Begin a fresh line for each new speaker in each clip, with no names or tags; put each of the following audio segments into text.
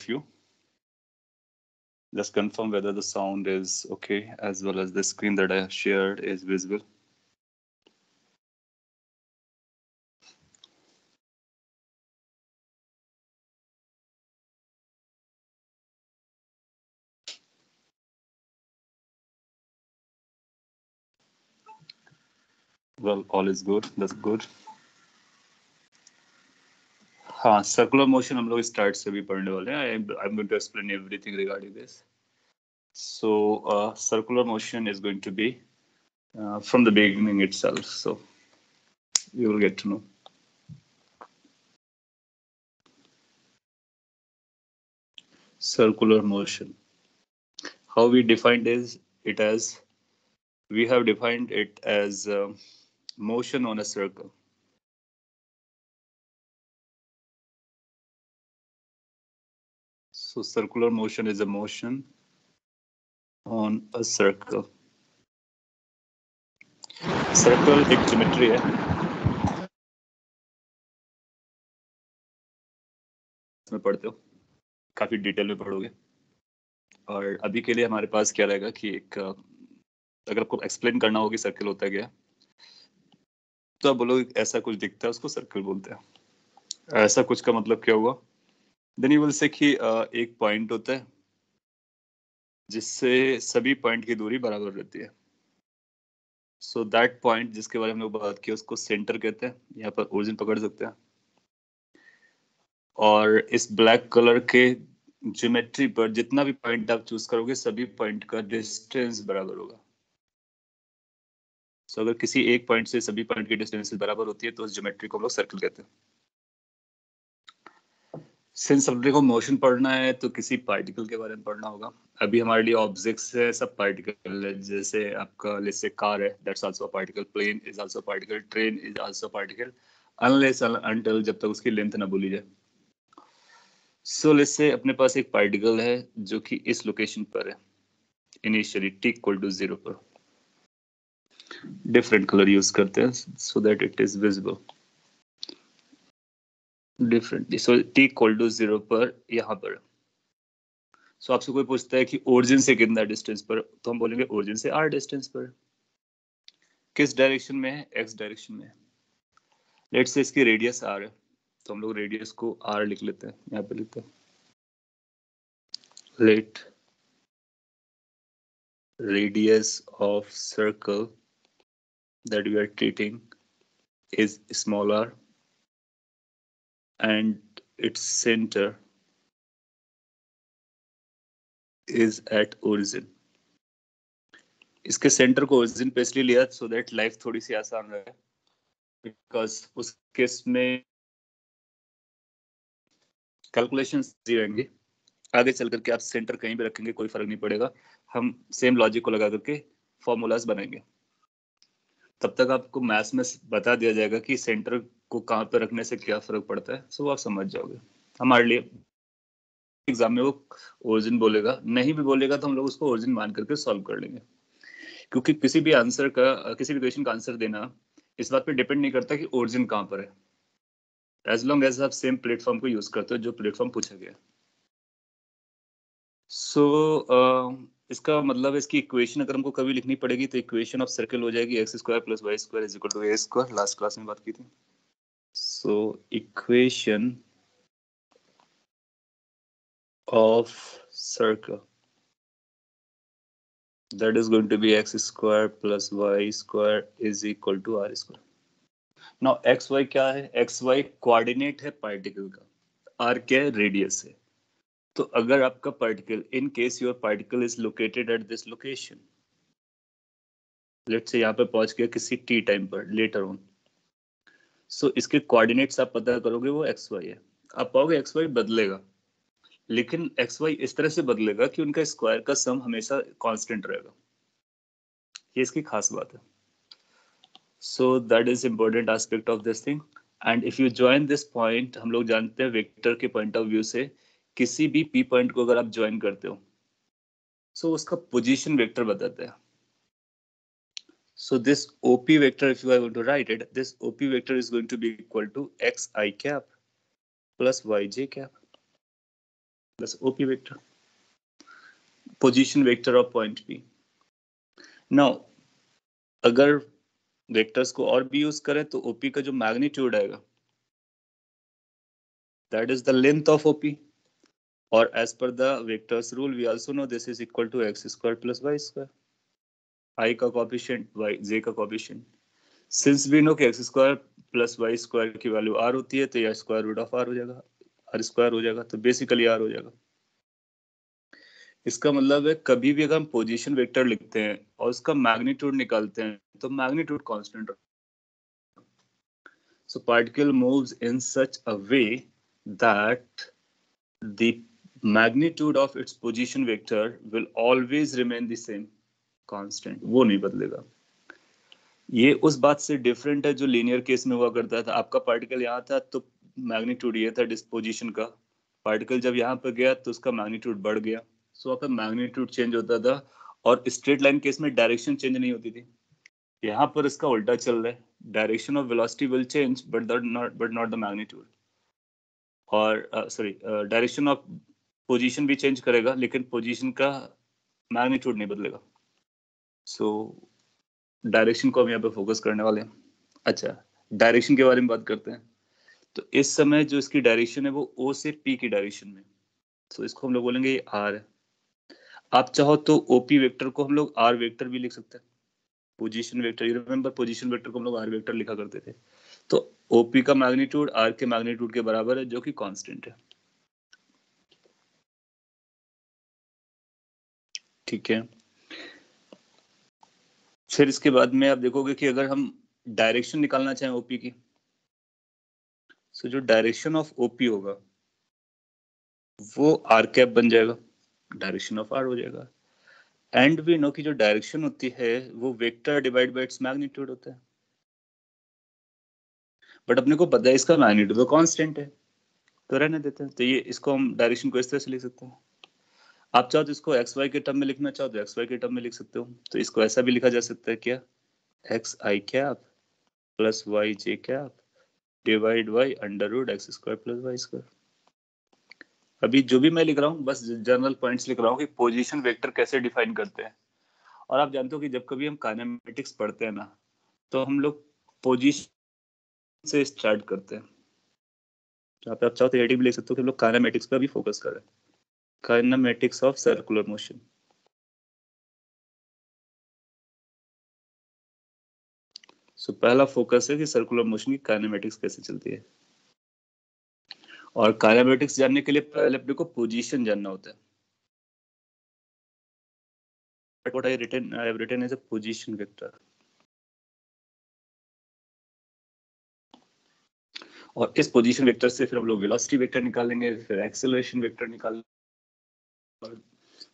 you. Just confirm whether the sound is okay as well as the screen that I shared is visible. Well, all is good. That's good. हाँ, circular motion हम लोग start से भी पढ़ने वाले हैं. I'm going to explain everything regarding this. So, circular motion is going to be from the beginning itself. So, you will get to know. Circular motion. How we defined it as, we have defined it as motion on a circle. So circular motion is a motion on a circle. Circle एक geometry है. इसमें पढ़ते हो, काफी detail में पढ़ोगे. और अभी के लिए हमारे पास क्या रहेगा कि एक अगर आपको एक्सप्लेन करना हो कि सर्कल होता है क्या, तो आप बोलो ऐसा कुछ दिखता है, उसको सर्कल बोलते हैं. ऐसा कुछ का मतलब क्या हुआ? देन यू विल से कि एक पॉइंट होता है जिससे सभी पॉइंट की दूरी बराबर रहती है. सो दैट पॉइंट जिसके बारे में हम लोग बात की उसको सेंटर कहते हैं. यहाँ पर ओरिजिन पकड़ सकते हैं. और इस ब्लैक कलर के ज्योमेट्री पर जितना भी पॉइंट आप चूज करोगे सभी पॉइंट का डिस्टेंस बराबर होगा. सो अगर किसी एक पॉइंट से सभी पॉइंट की डिस्टेंस बराबर होती है तो उस ज्योमेट्री को हम लोग सर्कल कहते हैं. सिंस अपने को मोशन पढ़ना है तो किसी पार्टिकल के बारे में पढ़ना होगा. अभी हमारे लिए ऑब्जेक्ट्स है, सब पार्टिकल है. जैसे आपका जैसे कार है, that's also a particle. Plane is also particle. Train is also particle, unless until जब तक उसकी लेंथ ना भूली जाए. सो लेट्स से अपने पास एक पार्टिकल है जो कि इस लोकेशन पर है इनिशियली t इक्वल टू 0 पर. डिफरेंट कलर यूज करते हैं so that it is visible differently. So t equal to 0 पर यहाँ पर. सो आपसे कोई पूछता है कि ओरिजिन से कितना डिस्टेंस पर, तो हम बोलेंगे ओरिजिन से r डिस्टेंस पर. किस डायरेक्शन में है? x डायरेक्शन में है. लेट्स से इसकी रेडियस r है तो हम लोग रेडियस को r लिख लेते हैं. यहाँ पे लिखते हैं late radius of circle that we are treating is small r and its center is at origin. इसके सेंटर को ओरिजिन पे इसलिए लिया सो दैट लाइफ थोड़ी सी आसान रहे, बिकॉज उस केस में कैलकुलेशन इजी रहेंगे. आगे चल करके आप सेंटर कहीं भी रखेंगे कोई फर्क नहीं पड़ेगा. हम सेम लॉजिक को लगा करके फॉर्मूलाज बनाएंगे. तब तक आपको मैथ्स में बता दिया जाएगा कि सेंटर को कहाँ पे रखने से क्या फर्क पड़ता है. सो आप समझ जाओगे. हमारे लिए एग्जाम में वो ओरिजिन बोलेगा, नहीं भी बोलेगा तो हम लोग उसको ओरिजिन मान करके सॉल्व कर लेंगे. क्योंकि किसी भी आंसर का, किसी भी क्वेश्चन का आंसर देना इस बात पे डिपेंड नहीं करता कि ओरिजिन कहाँ पर है, एज लॉन्ग एज आप सेम प्लेटफॉर्म को यूज करते हो जो प्लेटफॉर्म पूछा गया. सो इसका मतलब इसकी इक्वेशन अगर हमको कभी लिखनी पड़ेगी तो इक्वेशन ऑफ सर्कल हो जाएगी x square plus y square is equal to a square. Last class में बात की थी. So equation of circle that is going to be x square plus y square is equal to r square. Now xy क्या है? xy coordinate है particle का, r क्या है? रेडियस है. तो अगर आपका particle, in case your particle is located at this location, let's say यहाँ पे पहुंच गया किसी t टाइम पर लेटर ऑन, सो इसके कोऑर्डिनेट्स आप पता करोगे वो xy है. आप पाओगे xy बदलेगा, लेकिन xy इस तरह से बदलेगा कि उनका स्क्वायर का सम हमेशा कांस्टेंट रहेगा. ये इसकी खास बात है. So that is important aspect of this thing. And if you join this point, हम लोग जानते हैं वेक्टर के पॉइंट ऑफ व्यू से किसी भी p पॉइंट को अगर आप ज्वाइन करते हो so उसका पोजीशन वेक्टर बताता है. So this OP vector, if you are going to write it, this OP vector is going to be equal to xi cap plus yj cap. Plus OP vector, position vector of point P. Now अगर vectors को और भी use करें तो OP का जो magnitude आएगा that is the length of OP, और एज पर the vectors rule we also know this is equal to x square plus y square, i का कोएफिशिएंट वाई जे का कोएफिशिएंट। सिंस वी नो कि x square plus y square की value r होती है तो यह square root of are हो जाएगा, आर स्क्वायर हो जाएगा, तो बेसिकली आर हो जाएगा। इसका मतलब है कभी भी अगर हम पोजीशन वेक्टर लिखते हैं और उसका मैग्नीट्यूड निकालते हैं तो magnitude constant. So particle moves in such a way that the magnitude of its position vector will always remain the same, constant, वो नहीं बदलेगा। ये उस बात से डिफरेंट है जो लीनियर केस में हुआ करता था। आपका पार्टिकल यहाँ था तो मैग्नीट्यूड ये था डिस्पोजिशन का, पार्टिकल जब यहाँ पर गया तो उसका मैग्नीट्यूड बढ़ गया, सो आपका मैग्नीट्यूड चेंज होता था। और स्ट्रेट लाइन केस में डायरेक्शन चेंज नहीं होती थी। यहाँ पर इसका उल्टा चल रहा है, direction of velocity will change but not the magnitude. और सॉरी, डायरेक्शन ऑफ पोजीशन भी चेंज करेगा लेकिन पोजीशन का मैग्नीट्यूड नहीं बदलेगा। सो डायरेक्शन को हम यहाँ पे फोकस करने वाले हैं। अच्छा, डायरेक्शन के बारे में बात करते हैं। तो इस समय जो इसकी डायरेक्शन है वो ओ से पी की डायरेक्शन में, सो इसको हम लोग बोलेंगे ये आर है। आप चाहो तो ओपी वेक्टर को हम लोग आर वेक्टर भी लिख सकते हैं, position vector. You remember position vector को हम लोग आर वेक्टर लिखा करते थे। तो ओपी का मैग्नीट्यूड आर के मैग्नीट्यूड के बराबर है जो कि कांस्टेंट है। ठीक है, फिर इसके बाद में आप देखोगे कि अगर हम डायरेक्शन निकालना चाहें ओपी की, सो जो डायरेक्शन ऑफ ओपी होगा वो आर कैप बन जाएगा, डायरेक्शन ऑफ आर हो जाएगा। एंड वी नो कि जो डायरेक्शन होती है वो vector divide by its magnitude होता है, बट अपने को पता है इसका मैग्नीट्यूड तो कांस्टेंट है तो रहने देते हैं। तो ये इसको हम डायरेक्शन को इस तरह से लिख सकते हैं। आप चाहो तो इसको एक्स वाई के टर्म में लिखना चाहो तो एक्स वाई के टर्म में लिख सकते हो। तो इसको ऐसा भी लिखा जा सकता है क्या, x i cap plus y j cap divide by under root x square plus y square. अभी जो भी मैं लिख रहा हूँ बस जनरल पॉइंट्स लिख रहा हूँ कि पोजीशन वेक्टर कैसे डिफाइन करते हैं। और आप जानते हो कि जब कभी हम काइनेमेटिक्स पढ़ते हैं ना तो हम लोग पोजीशन से स्टार्ट करते हैं। तो आप चाहो तो ये भी लिख सकते हो कि हम लोग काइनेमेटिक्स पर भी फोकस करें, काइनेमेटिक्स ऑफ सर्कुलर मोशन। सो पहला फोकस है कि सर्कुलर मोशन की काइनेमेटिक्स कैसे चलती है। और काइनेमेटिक्स जानने के लिए पहले अपने को पोजीशन जानना होता है। What I have written as a position vector. और इस पोजीशन वेक्टर से फिर हम लोग वेलोसिटी वेक्टर निकालेंगे, फिर एक्सेलरेशन वेक्टर निकालेंगे,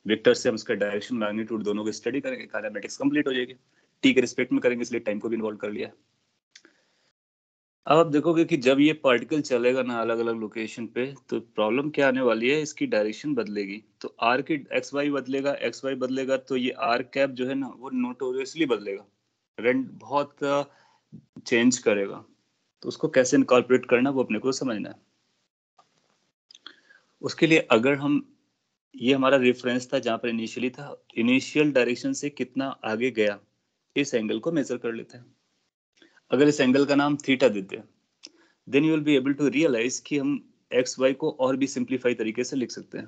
वेक्टर से हम उसका डायरेक्शन मैग्नीट्यूड दोनों को स्टडी करेंगे, काइनेमेटिक्स कंप्लीट हो जाएगी। टी के रिस्पेक्ट में करेंगे इसलिए टाइम को भी इन्वॉल्व कर लिया। अब आप देखोगे कि जब ये पार्टिकल चलेगा ना अलग अलग लोकेशन पे तो प्रॉब्लम क्या आने वाली है, इसकी डायरेक्शन बदलेगी। तो आर की एक्स वाई बदलेगा, एक्स वाई बदलेगा तो ये आर कैप जो है ना वो नोटोरियसली बदलेगा, रेंट बहुत चेंज करेगा। तो उसको कैसे इनकॉर्पोरेट करना वो अपने को समझना है। उसके लिए अगर हम, ये हमारा रेफरेंस था जहां पर इनिशियली था, इनिशियल डायरेक्शन से कितना आगे गया इस एंगल को मेजर कर लेते हैं। अगर इस एंगल का नाम थीटा देते हैं then you will be able to realise कि हम एक्स वाई को और भी सिंप्लीफाई तरीके से लिख सकते हैं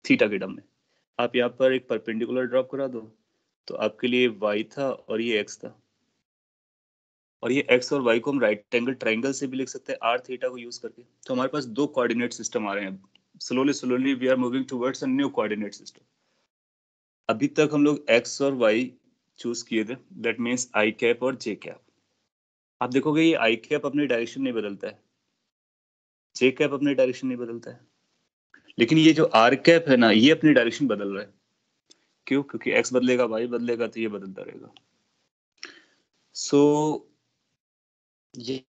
थीटा के टर्म में। आप यहाँ पर एक परपेंडिकुलर ड्रॉप करा दो तो आपके लिए वाई था और ये एक्स था, और ये एक्स और वाई को हम राइट एंगल ट्राइंगल से भी लिख सकते हैं आर थीटा को यूज करके। तो हमारे पास दो कोऑर्डिनेट सिस्टम आ रहे हैं। Slowly we are moving towards a new coordinate system. अभी तक हम लोग एक्स और वाई चूज किए थे, दैट मीन्स आई कैप और जे कैप। आप देखोगे ये आई कैप अपनी डायरेक्शन नहीं बदलता है, जे कैप अपनी डायरेक्शन नहीं बदलता है, लेकिन ये जो आर कैप है ना ये अपनी डायरेक्शन बदल रहा है। क्यों? क्योंकि एक्स बदलेगा वाई बदलेगा तो ये बदलता रहेगा। सो ये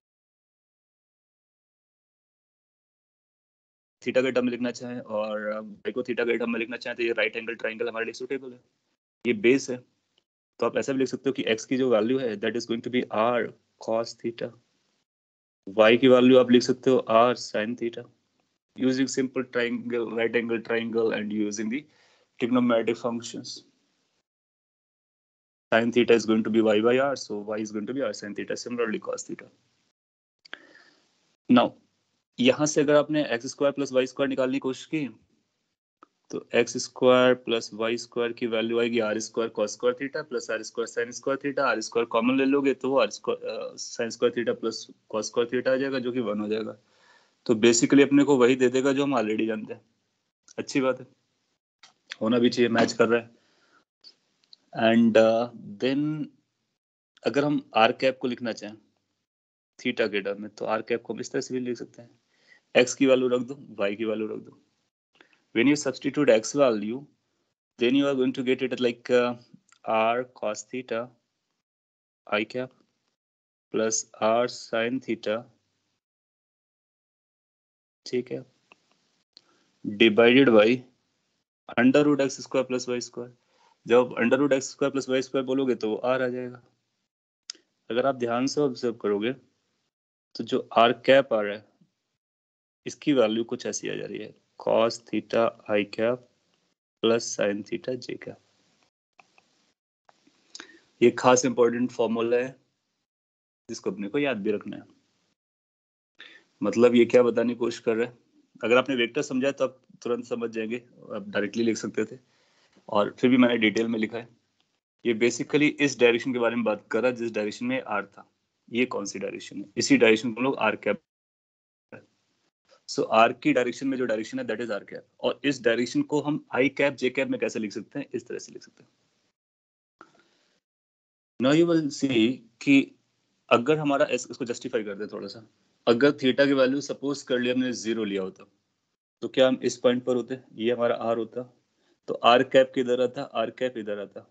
थीटा के टर्म में लिखना चाहें और वाई को थीटा के टर्म में लिखना चाहें तो ये राइट एंगल ट्राइंगल हमारे लिए सूटेबल है, ये बेस है। तो आप ऐसा भी लिख सकते हो कि x की जो वैल्यू है that is going to be r cos theta, y की वैल्यू आप लिख सकते हो r sin theta, using simple triangle, right angle triangle, and using the trigonometric functions. Sin theta is going to be y by r, so y is going to be r sin theta, similarly cos theta. Now यहां से अगर आपने x square plus y square निकालने की कोशिश की तो x square plus y square की वैल्यू आएगी r square cos square theta plus r square sine square theta. R square common ले लोगे तो r square sine square theta plus cos square theta आ जाएगा, जो कि 1 हो जाएगा। तो बेसिकली अपने को वही दे देगा जो हम ऑलरेडी जानते हैं। अच्छी बात है, होना भी चाहिए, मैच कर रहा है। एंड देन अगर हम आर कैप को लिखना चाहें थीटा के टर्म में तो आर कैप को हम इस तरह से भी लिख सकते हैं, एक्स की वैल्यू रख दो, वाई की वैल्यू रख दो। When you substitute x value, then you are going to get it like r cos theta I cap plus r sin theta j cap divided by under root x square plus y square. जब under root x square plus y square बोलोगे तो वो are आ जाएगा। अगर आप ध्यान से observe करोगे तो जो आर कैप आ रहा है इसकी वैल्यू कुछ ऐसी आ जा रही है, cos थीटा आई कैप प्लस साइन थीटा जे कैप। ये खास इंपॉर्टेंट फॉर्मूला है जिसको अपने को याद भी रखना है। मतलब ये क्या बताने की कोशिश कर रहा है, अगर आपने वेक्टर समझा तो आप तुरंत समझ जाएंगे, आप डायरेक्टली लिख सकते थे, और फिर भी मैंने डिटेल में लिखा है। ये बेसिकली इस डायरेक्शन के बारे में बात कर रहा है जिस डायरेक्शन में आर था। ये कौन सी डायरेक्शन है, इसी डायरेक्शन को हम लोग आर कैप। सो आर की डायरेक्शन में जो डायरेक्शन है दैट इज आर कैप, और इस डायरेक्शन को हम आई कैप जे कैप में कैसे लिख सकते हैं, इस तरह से लिख सकते हैं। नाउ यू विल सी कि अगर हमारा इसको जस्टिफाई कर दे थोड़ा सा, अगर थीटा की वैल्यू सपोज कर लिया हमने 0 लिया होता तो क्या हम इस पॉइंट पर होते, ये हमारा आर होता, तो आर कैप किधर आता, आर कैप इधर आता।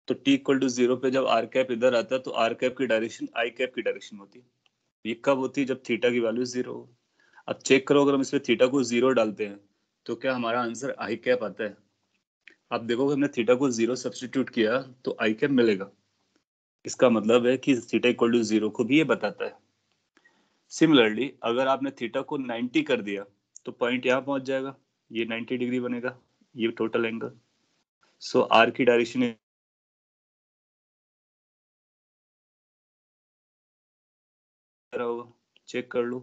तो t इक्वल टू 0 पे जब आर कैप इधर आता तो आर कैप की डायरेक्शन आई कैप की डायरेक्शन होती। ये कब होती है, जब थीटा की वैल्यू 0 हो। अब चेक करो, अगर हम इसमें थीटा को 0 डालते हैं तो क्या हमारा आंसर आई कैप आता है। आप देखोगे हमने थीटा को 0 सब्स्टिट्यूट किया तो आई कैप मिलेगा। इसका मतलब है कि थीटा इक्वल टू 0 को भी ये बताता है। सिमिलरली अगर आपने थीटा को 90 कर दिया तो पॉइंट यहाँ पहुंच जाएगा, ये 90 डिग्री बनेगा, ये टोटल एंगल। सो आर की डायरेक्शन होगा, चेक कर लो।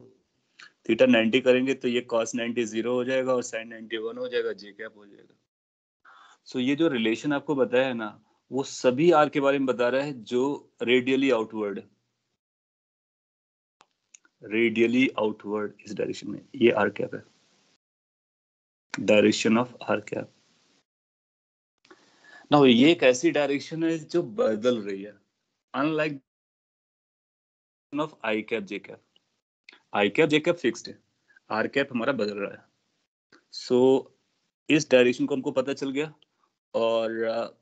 थीटा 90 करेंगे तो ये cos 90 0 हो जाएगा और sin 90 1 हो जाएगा, जे कैप हो जाएगा। सो ये जो रिलेशन आपको बताया है ना, वो सभी आर के बारे में बता रहा है जो रेडियली आउटवर्ड, रेडियली आउटवर्ड इस डायरेक्शन में, ये आर कैप है, डायरेक्शन ऑफ आर कैप। ना ये एक ऐसी डायरेक्शन है जो बदल रही है, unlike of I cap J cap. I cap J cap fixed है, आर कैप हमारा बदल रहा है। सो इस डायरेक्शन को हमको पता चल गया, और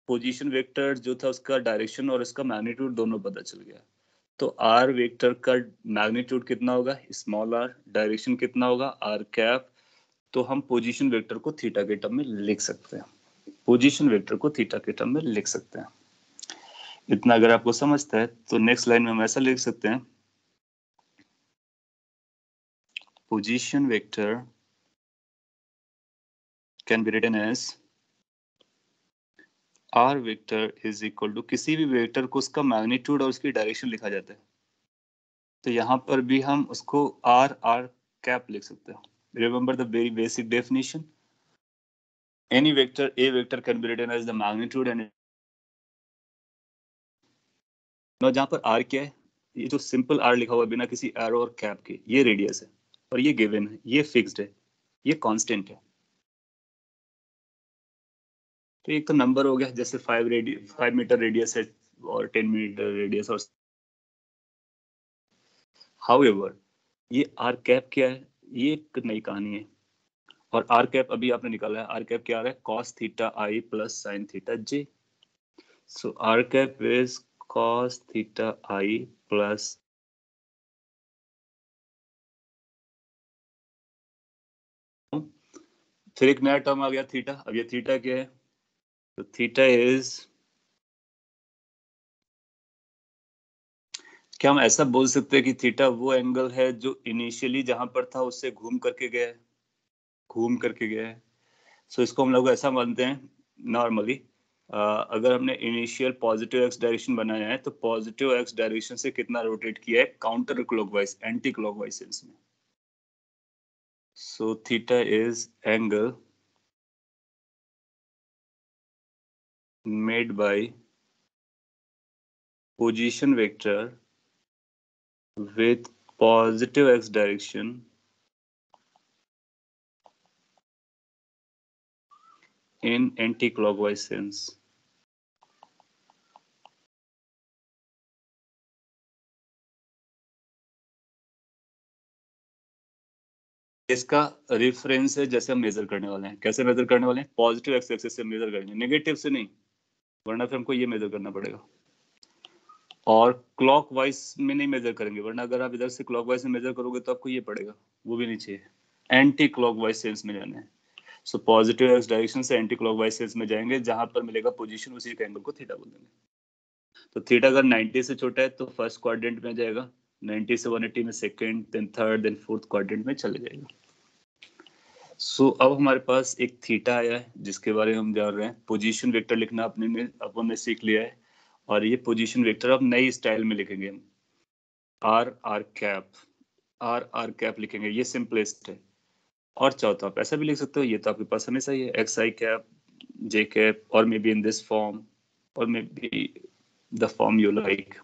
पोजीशन वेक्टर जो था उसका डायरेक्शन और इसका मैग्नीट्यूड दोनों पता चल गया। तो आर वेक्टर का मैग्नीट्यूड कितना होगा, स्मॉल आर, डायरेक्शन कितना होगा, आर कैप। तो हम पोजीशन वेक्टर को थीटा के टर्म में लिख सकते हैं, पोजीशन वेक्टर को थीटा के टर्म में लिख सकते हैं। इतना अगर आपको समझता है तो नेक्स्ट लाइन में हम ऐसा लिख सकते हैं, position vector can be written as r vector is equal to, किसी भी वेक्टर को उसका मैग्नीट्यूड और उसकी डायरेक्शन लिखा जाता है, तो यहाँ पर भी हम उसको आर आर कैप लिख सकते हैं। Remember the very basic definition, any vector a vector can be written as the magnitude and, जहाँ पर आर क्या है, ये जो सिंपल आर लिखा हुआ बिना किसी एरो और कैप के, ये रेडियस है और ये गिवन है, ये फिक्स्ड है, ये कांस्टेंट है। तो एक तो नंबर हो गया, जैसे 5 मीटर रेडियस है और 10 मीटर रेडियस। और हाउएवर ये आर कैप क्या है, ये एक नई कहानी है। और आर कैप अभी आपने निकाला है, आर कैप क्या आ रहा है, cos theta i plus sin theta j. So r cap is cos theta i plus, फिर एक नया टर्म आ गया थीटा। अब ये थीटा क्या है, तो थीटा इज क्या हम ऐसा बोल सकते हैं कि थीटा वो एंगल है जो इनिशियली जहां पर था उससे घूम करके गया है, घूम करके गया है? सो इसको हम लोग ऐसा मानते हैं नॉर्मली, अगर हमने इनिशियल पॉजिटिव एक्स डायरेक्शन बनाया है तो पॉजिटिव एक्स डायरेक्शन से कितना रोटेट किया है, counter clockwise, anti clockwise sense में। So theta is angle made by position vector with positive x direction in anti-clockwise sense. इसका रेफरेंस है जैसे हम मेजर करने वाले हैं। कैसे मेजर करने वाले हैं? पॉजिटिव एक्स एक्सिस से मेजर करेंगे, नेगेटिव से नहीं, वरना फिर हमको ये मेजर करना पड़ेगा। और क्लॉकवाइज में नहीं मेजर करेंगे, वरना अगर आप इधर से क्लॉकवाइज में मेजर करोगे तो आपको ये पड़ेगा, वो भी नहीं चाहिए। एंटी क्लॉकवाइज सेंस में जाना है। सो पॉजिटिव एक्स डायरेक्शन से एंटी क्लॉकवाइज सेंस में जाएंगे, जहां पर मिलेगा पोजीशन, उसी के एंगल को थीटा बोल देंगे। तो थीटा अगर 90 से छोटा है तो फर्स्ट क्वाड्रेंट में जाएगा, 90 से 180 में second, then third, then fourth quadrant में चले जाएगा। सो अब हमारे पास एक थीटा आया है जिसके बारे में हम जान रहे हैं। पोजीशन वेक्टर लिखना अपन ने सीख लिया है, और ये पोजीशन वेक्टर अब नई स्टाइल में लिखेंगे हम, r r cap, r cap लिखेंगे, ये सिंपलेस्ट है। और चाहो तो आप ऐसा भी लिख सकते हो, ये तो आपके पास हमेशा ही है, x i cap, J cap, और may be in this form, or maybe the form you like,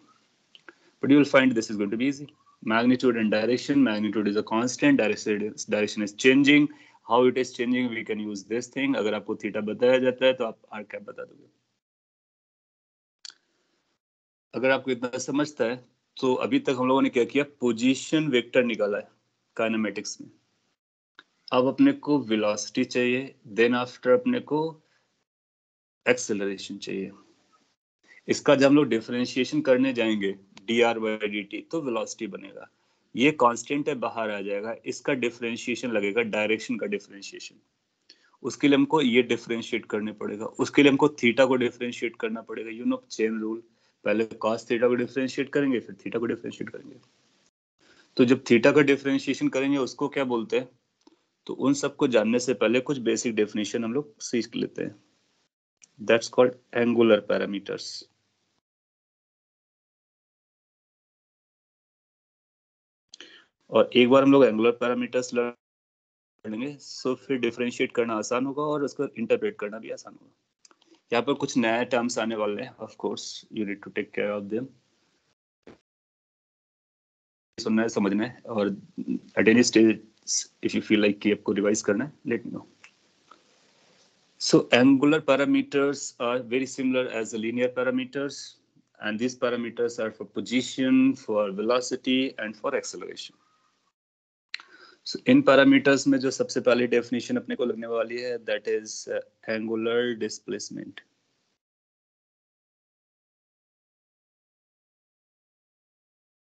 but you will find this is going to be easy. Magnitude and direction. Magnitude is a constant, direction is changing. How it is changing, we can use this thing. अगर आपको theta बताया जाता है तो आप are cap बता दोगे। अगर आपको इतना समझता है तो अभी तक हम लोगों ने क्या किया, पोजीशन वेक्टर निकाला है काइनेमेटिक्स में। अब अपने को वेलोसिटी चाहिए, देन आफ्टर अपने को एक्सेलरेशन चाहिए। इसका जब हम लोग डिफरेंशिएशन करने जाएंगे dr by dt तो वेलोसिटी बनेगा, ये कांस्टेंट है, बाहर आ जाएगा, इसका डिफरेंशिएशन लगेगा, डायरेक्शन का डिफरेंशिएशन। उसके लिए हमको ये डिफरेंशिएट करने पड़ेगा, उसके लिए हमको थीटा को डिफरेंशिएट करना पड़ेगा। यू नो चेन रूल, पहले cos थीटा को डिफरेंशिएट करेंगे, फिर थीटा को डिफरेंशिएट करेंगे। तो जब थीटा का डिफरेंशिएशन करेंगे उसको क्या बोलते हैं, तो उन सबको जानने से पहले कुछ बेसिक डेफिनेशन हम लोग सीख लेते हैं। That's called angular parameters. और एक बार हम लोग एंगुलर पैरामीटर्स पढ़ेंगे सो फिर डिफरेंशिएट करना आसान होगा और उसको इंटरप्रेट करना भी आसान होगा। यहाँ पर कुछ नए टर्म्स आने वाले हैं, of course you need to take care of them. सुनना है, समझना है, और at any stage if you feel like कि आपको रिवाइज करना है, let me know. So angular parameters are very similar as the linear parameters, and these parameters are for position, for velocity, and for acceleration. So in parameters में जो सबसे पहली definition अपने को लगने वाली है, that is angular displacement.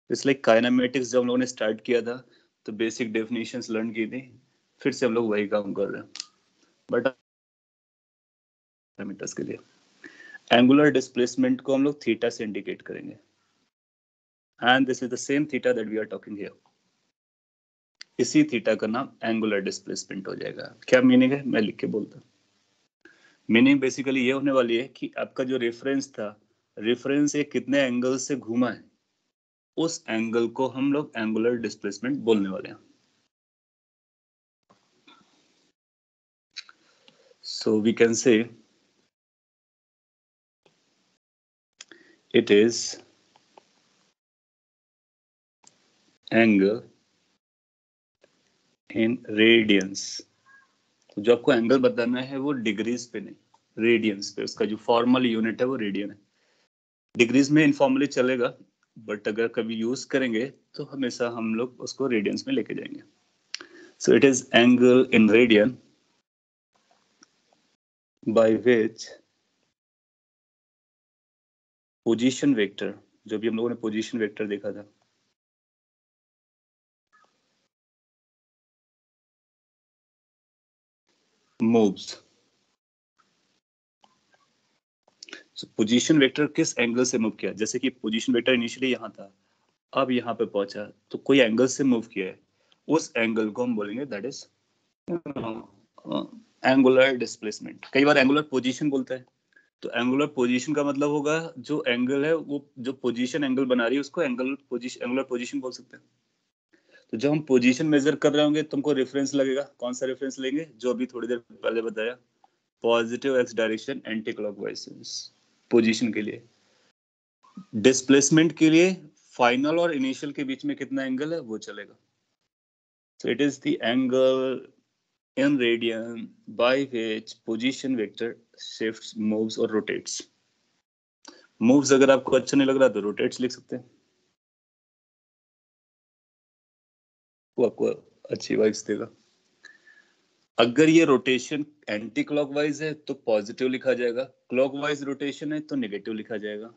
It's like kinematics जब हम लोगों ने स्टार्ट किया था तो बेसिक डेफिनेशंस लर्न की थी, फिर से हम लोग वही काम कर रहे हैं, बट पैरामीटर्स के लिए एंगुलर डिस्प्लेसमेंट को हम लोग थीटा से इंडिकेट करेंगे, and this is the same theta that we are talking here. इसी थीटा का नाम एंगुलर डिस्प्लेसमेंट हो जाएगा। क्या मीनिंग है, मैं लिख के बोलता हूँ। मीनिंग बेसिकली ये होने वाली है कि आपका जो रेफरेंस था, रेफरेंस ये कितने एंगल से घूमा है, उस एंगल को हम लोग एंगुलर डिस्प्लेसमेंट बोलने वाले हैं। So we can say it is angle in radians. जो आपको एंगल बताना है वो डिग्रीज पे नहीं, रेडियंस पे। उसका जो फॉर्मल यूनिट है वो रेडियन है। डिग्रीज में इनफॉर्मली चलेगा, बट अगर कभी यूज करेंगे तो हमेशा हम लोग उसको रेडियंस में लेके जाएंगे। So it is angle in radian by which position vector, जो भी हम लोगों ने पोजीशन वेक्टर देखा था, मूव्स। पोजीशन वेक्टर किस एंगल से मूव किया, जैसे कि पोजीशन वेक्टर इनिशियली यहाँ था, अब यहाँ पे पहुंचा तो कोई एंगल से मूव किया है, उस एंगल को हम बोलेंगे दैट इज एंगुलर डिस्प्लेसमेंट। कई बार एंगुलर पोजीशन बोलता है, तो एंगुलर पोजीशन का मतलब होगा जो एंगल है वो जो पोजीशन एंगल बना रही है उसको एंगुलर पोजीशन बोल सकते हैं। तो जब हम पोजीशन मेजर कर रहे होंगे तुमको रेफरेंस लगेगा, कौन सा रेफरेंस लेंगे? जो अभी थोड़ी देर पहले बताया, positive x direction anti clockwise position के लिए। डिस्प्लेसमेंट के लिए फाइनल और इनिशियल के बीच में कितना एंगल है वो चलेगा। So it is the angle in radian by which position vector shifts, moves और rotates। moves अगर आपको अच्छा नहीं लग रहा तो rotates लिख सकते हैं, वो आपको अच्छी वाइब्स देगा। अगर ये रोटेशन एंटी क्लॉकवाइज है तो पॉजिटिव लिखा जाएगा, क्लॉकवाइज रोटेशन है तो नेगेटिव लिखा जाएगा।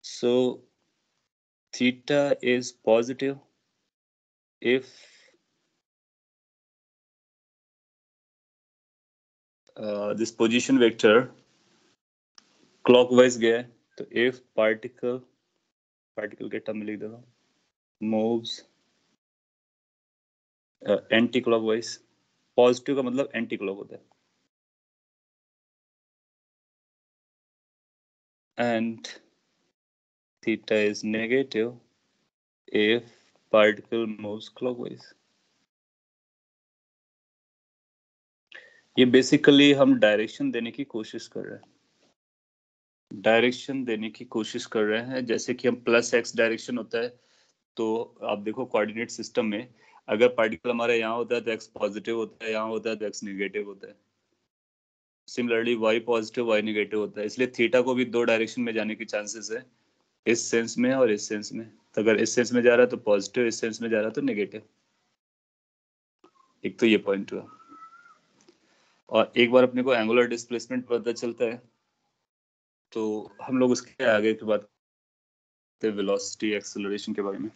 सो theta is positive if this position vector clockwise गया है, तो if particle के टर्म में लिख देता हूँ, moves एंटी क्लॉकवाइज। पॉजिटिव का मतलब एंटी क्लॉक होता है, and theta is negative if particle moves clockwise। ये बेसिकली हम डायरेक्शन देने की कोशिश कर रहे हैं, जैसे कि हम प्लस एक्स डायरेक्शन होता है, तो आप देखो कोऑर्डिनेट सिस्टम में अगर पार्टिकल हमारा यहाँ होता है तो एक्स पॉजिटिव होता है, यहाँ होता है तो एक्स नेगेटिव होता है। Similarly y positive y negative होता है, इसलिए थीटा को भी दो डायरेक्शन में जाने की चांसेस है, इस सेंस में और इस सेंस में। तो अगर इस सेंस में जा रहा है तो पॉजिटिव, इस सेंस में जा रहा है तो नेगेटिव। एक तो ये पॉइंट हुआ। और एक बार अपने को एंगुलर डिस्प्लेसमेंट पता चलता है तो हम लोग उसके आगे की बात करते हैं वेलोसिटी एक्सेलरेशन के बारे में।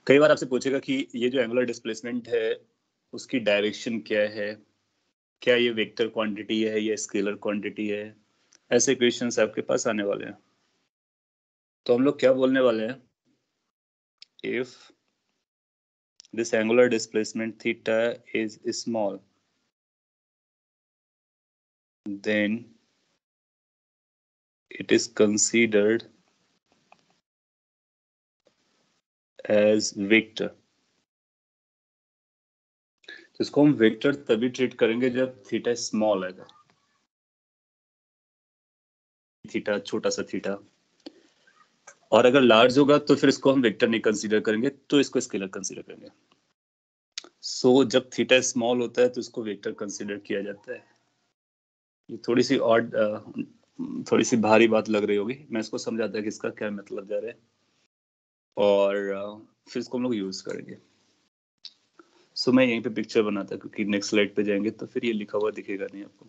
कई बार आपसे पूछेगा कि ये जो एंगुलर डिस्प्लेसमेंट है उसकी डायरेक्शन क्या है, क्या ये वेक्टर क्वांटिटी है या स्केलर क्वांटिटी है, ऐसे क्वेश्चंस आपके पास आने वाले हैं। तो हम लोग क्या बोलने वाले हैं, if this angular displacement theta is small, then it is considered as vector। तो इसको हम वेक्टर तभी ट्रीट करेंगे जब थीटा स्मॉल आएगा, थीटा छोटा सा थीटा। और अगर लार्ज होगा तो फिर इसको हम वेक्टर नहीं कंसीडर करेंगे, तो इसको स्केलर कंसीडर करेंगे। सो जब थीटा स्मॉल होता है तो इसको वेक्टर कंसीडर किया जाता है। ये थोड़ी सी ऑड थोड़ी सी भारी बात लग रही होगी, मैं इसको समझाता है कि इसका क्या मतलब जा रहा है, और फिर इसको हम लोग यूज करेंगे। सो मैं यहीं पे पिक्चर बनाता क्योंकि नेक्स्ट स्लाइड पे जाएंगे तो फिर ये लिखा हुआ दिखेगा नहीं आपको।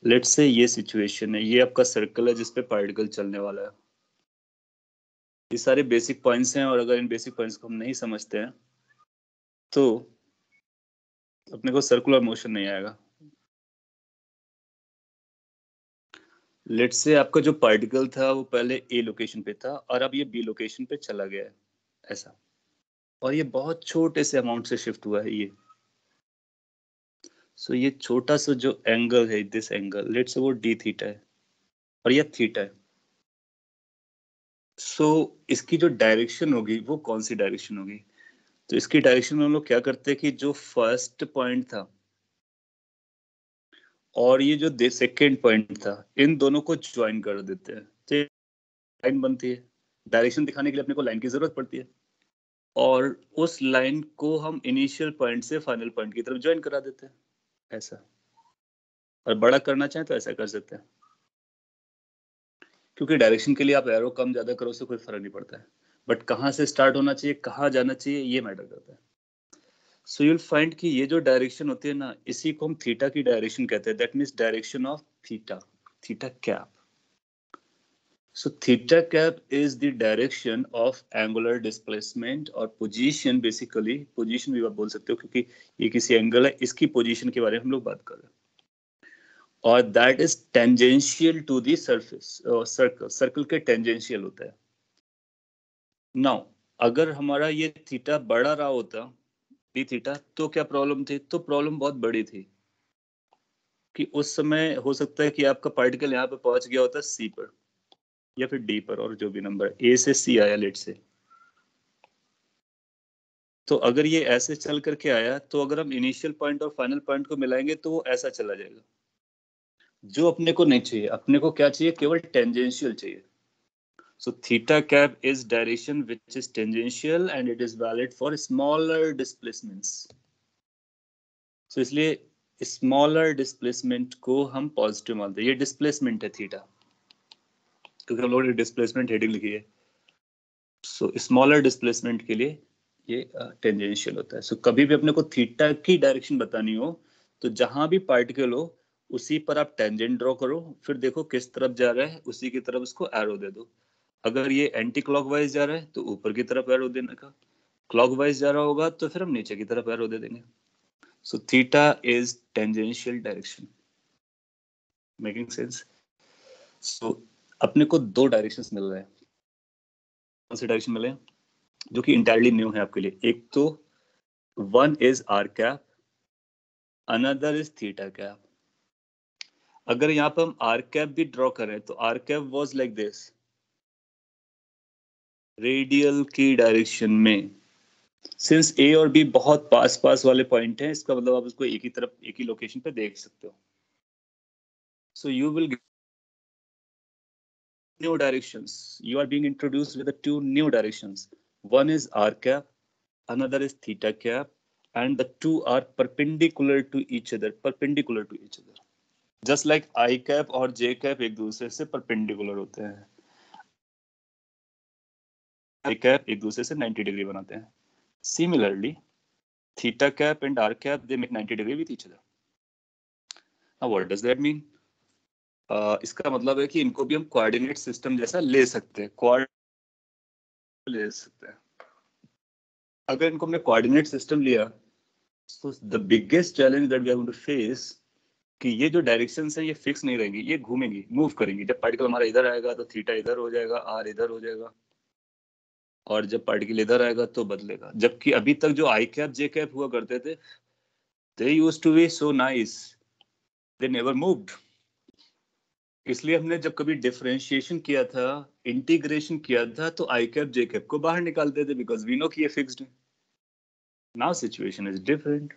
लेट्स से ये सिचुएशन है, ये आपका सर्कल है जिसपे पार्टिकल चलने वाला है। ये सारे बेसिक पॉइंट्स हैं और अगर इन बेसिक पॉइंट्स को हम नहीं समझते हैं तो अपने को सर्कुलर मोशन नहीं आएगा। लेट्स से आपका जो पार्टिकल था वो पहले ए लोकेशन पे था और अब ये बी लोकेशन पे चला गया है, ऐसा। और ये बहुत छोटे से अमाउंट से शिफ्ट हुआ है ये। सो ये छोटा सा जो एंगल है, दिस एंगल लेट्स से वो डी थीटा है और ये थीटा है। सो इसकी जो डायरेक्शन होगी वो कौन सी डायरेक्शन होगी? तो इसकी डायरेक्शन में हम लोग क्या करते हैं कि जो फर्स्ट पॉइंट था और ये जो सेकेंड पॉइंट था इन दोनों को ज्वाइन कर देते हैं, तो लाइन बनती है। डायरेक्शन दिखाने के लिए अपने को लाइन की जरूरत पड़ती है और उस लाइन को हम इनिशियल पॉइंट से फाइनल पॉइंट की तरफ ज्वाइन करा देते हैं, ऐसा। और बड़ा करना चाहें तो ऐसा कर सकते हैं, क्योंकि डायरेक्शन के लिए आप एरो कम ज्यादा करो उससे कोई फर्क नहीं पड़ता है, बट कहाँ से स्टार्ट होना चाहिए कहाँ जाना चाहिए ये मैटर करता है। सो यूल फाइंड कि ये जो डायरेक्शन होती है ना इसी को हम थीटा की डायरेक्शन कहते हैं, that means direction of theta, theta cap. So theta cap is the direction of angular displacement और position, basically position भी आप बोल सकते हो क्योंकि ये किसी एंगल है, इसकी पोजीशन के बारे में हम लोग बात कर रहे हैं। और that is tangential to the surface, circle के टेंजेंशियल होता है। नाउ अगर हमारा ये थीटा बड़ा रहा होता डी थीटा, तो क्या प्रॉब्लम थी? तो प्रॉब्लम बहुत बड़ी थी कि उस समय हो सकता है कि आपका पार्टिकल यहाँ पे पहुंच गया होता सी पर या फिर डी पर, और जो भी नंबर ए से सी आया लेट से। तो अगर ये ऐसे चल करके आया, तो अगर हम इनिशियल पॉइंट और फाइनल पॉइंट को मिलाएंगे तो वो ऐसा चला जाएगा, जो अपने को नहीं चाहिए। अपने को क्या चाहिए? केवल टेंजेंशियल चाहिए। So theta cap is direction which is tangential and it is valid for smaller displacements. So इसलिए smaller displacement को हम पॉजिटिव मानते हैं। ये डिस्प्लेसमेंट है थीटा, क्योंकि हम लोगों ने डिस्प्लेसमेंट हेडिंग लिखी है। सो स्मॉलर डिस्प्लेसमेंट के लिए ये टेंजेंशियल होता है। सो कभी भी अपने को थीटा की डायरेक्शन बतानी हो, तो जहां भी पार्टिकल हो उसी पर आप टेंजेंट ड्रॉ करो, फिर देखो किस तरफ जा रहा है, उसी की तरफ उसको एरो दे दो। अगर ये एंटी क्लॉकवाइज जा रहा है तो ऊपर की तरफ एरो देने का, क्लॉकवाइज जा रहा होगा तो फिर हम नीचे की तरफ एरो दे देंगे। So theta is tangential direction. Making sense? So अपने को दो डायरेक्शंस मिल रहे हैं। कौन से डायरेक्शन मिले हैं जो कि इंटायरली न्यू है आपके लिए? एक तो one is r cap, another is theta cap. अगर यहाँ पर हम आर कैप भी ड्रॉ करें तो r cap was like this, radial की डायरेक्शन में। सिंस ए और बी बहुत पास पास वाले पॉइंट हैं, इसका मतलब आप उसको एक ही तरफ, एक ही लोकेशन पे देख सकते हो। So you will get new directions. You are being introduced with the two new directions. One is r cap, another is theta cap, and the two are perpendicular to each other. Perpendicular to each other. Just like I cap और J cap एक दूसरे से perpendicular होते हैं, I cap एक दूसरे से 90 degree बनाते हैं. Similarly, theta cap and r cap they make 90 degree with each other. Now what does that mean? इसका मतलब है कि इनको भी हम कोऑर्डिनेट सिस्टम जैसा ले सकते हैं, ले सकते हैं। अगर इनको हमने कोऑर्डिनेट सिस्टम लिया, तो the biggest challenge that we are going to face कि ये जो डायरेक्शंस हैं ये फिक्स नहीं रहेंगी, ये घूमेंगी, मूव करेंगी। जब पार्टिकल हमारा इधर आएगा तो थीटा इधर हो जाएगा, आर इधर हो जाएगा, और जब पार्टिकल इधर आएगा तो बदलेगा। जबकि अभी तक जो आई कैप जे कैप हुआ करते थे, they used to be so nice, they never moved. इसलिए हमने जब कभी डिफरेंशिएशन किया था, इंटीग्रेशन किया था, तो आई कैप जे कैप को बाहर निकालते थे, बिकॉज वी नो कि ये फिक्स्ड है। Now situation is different.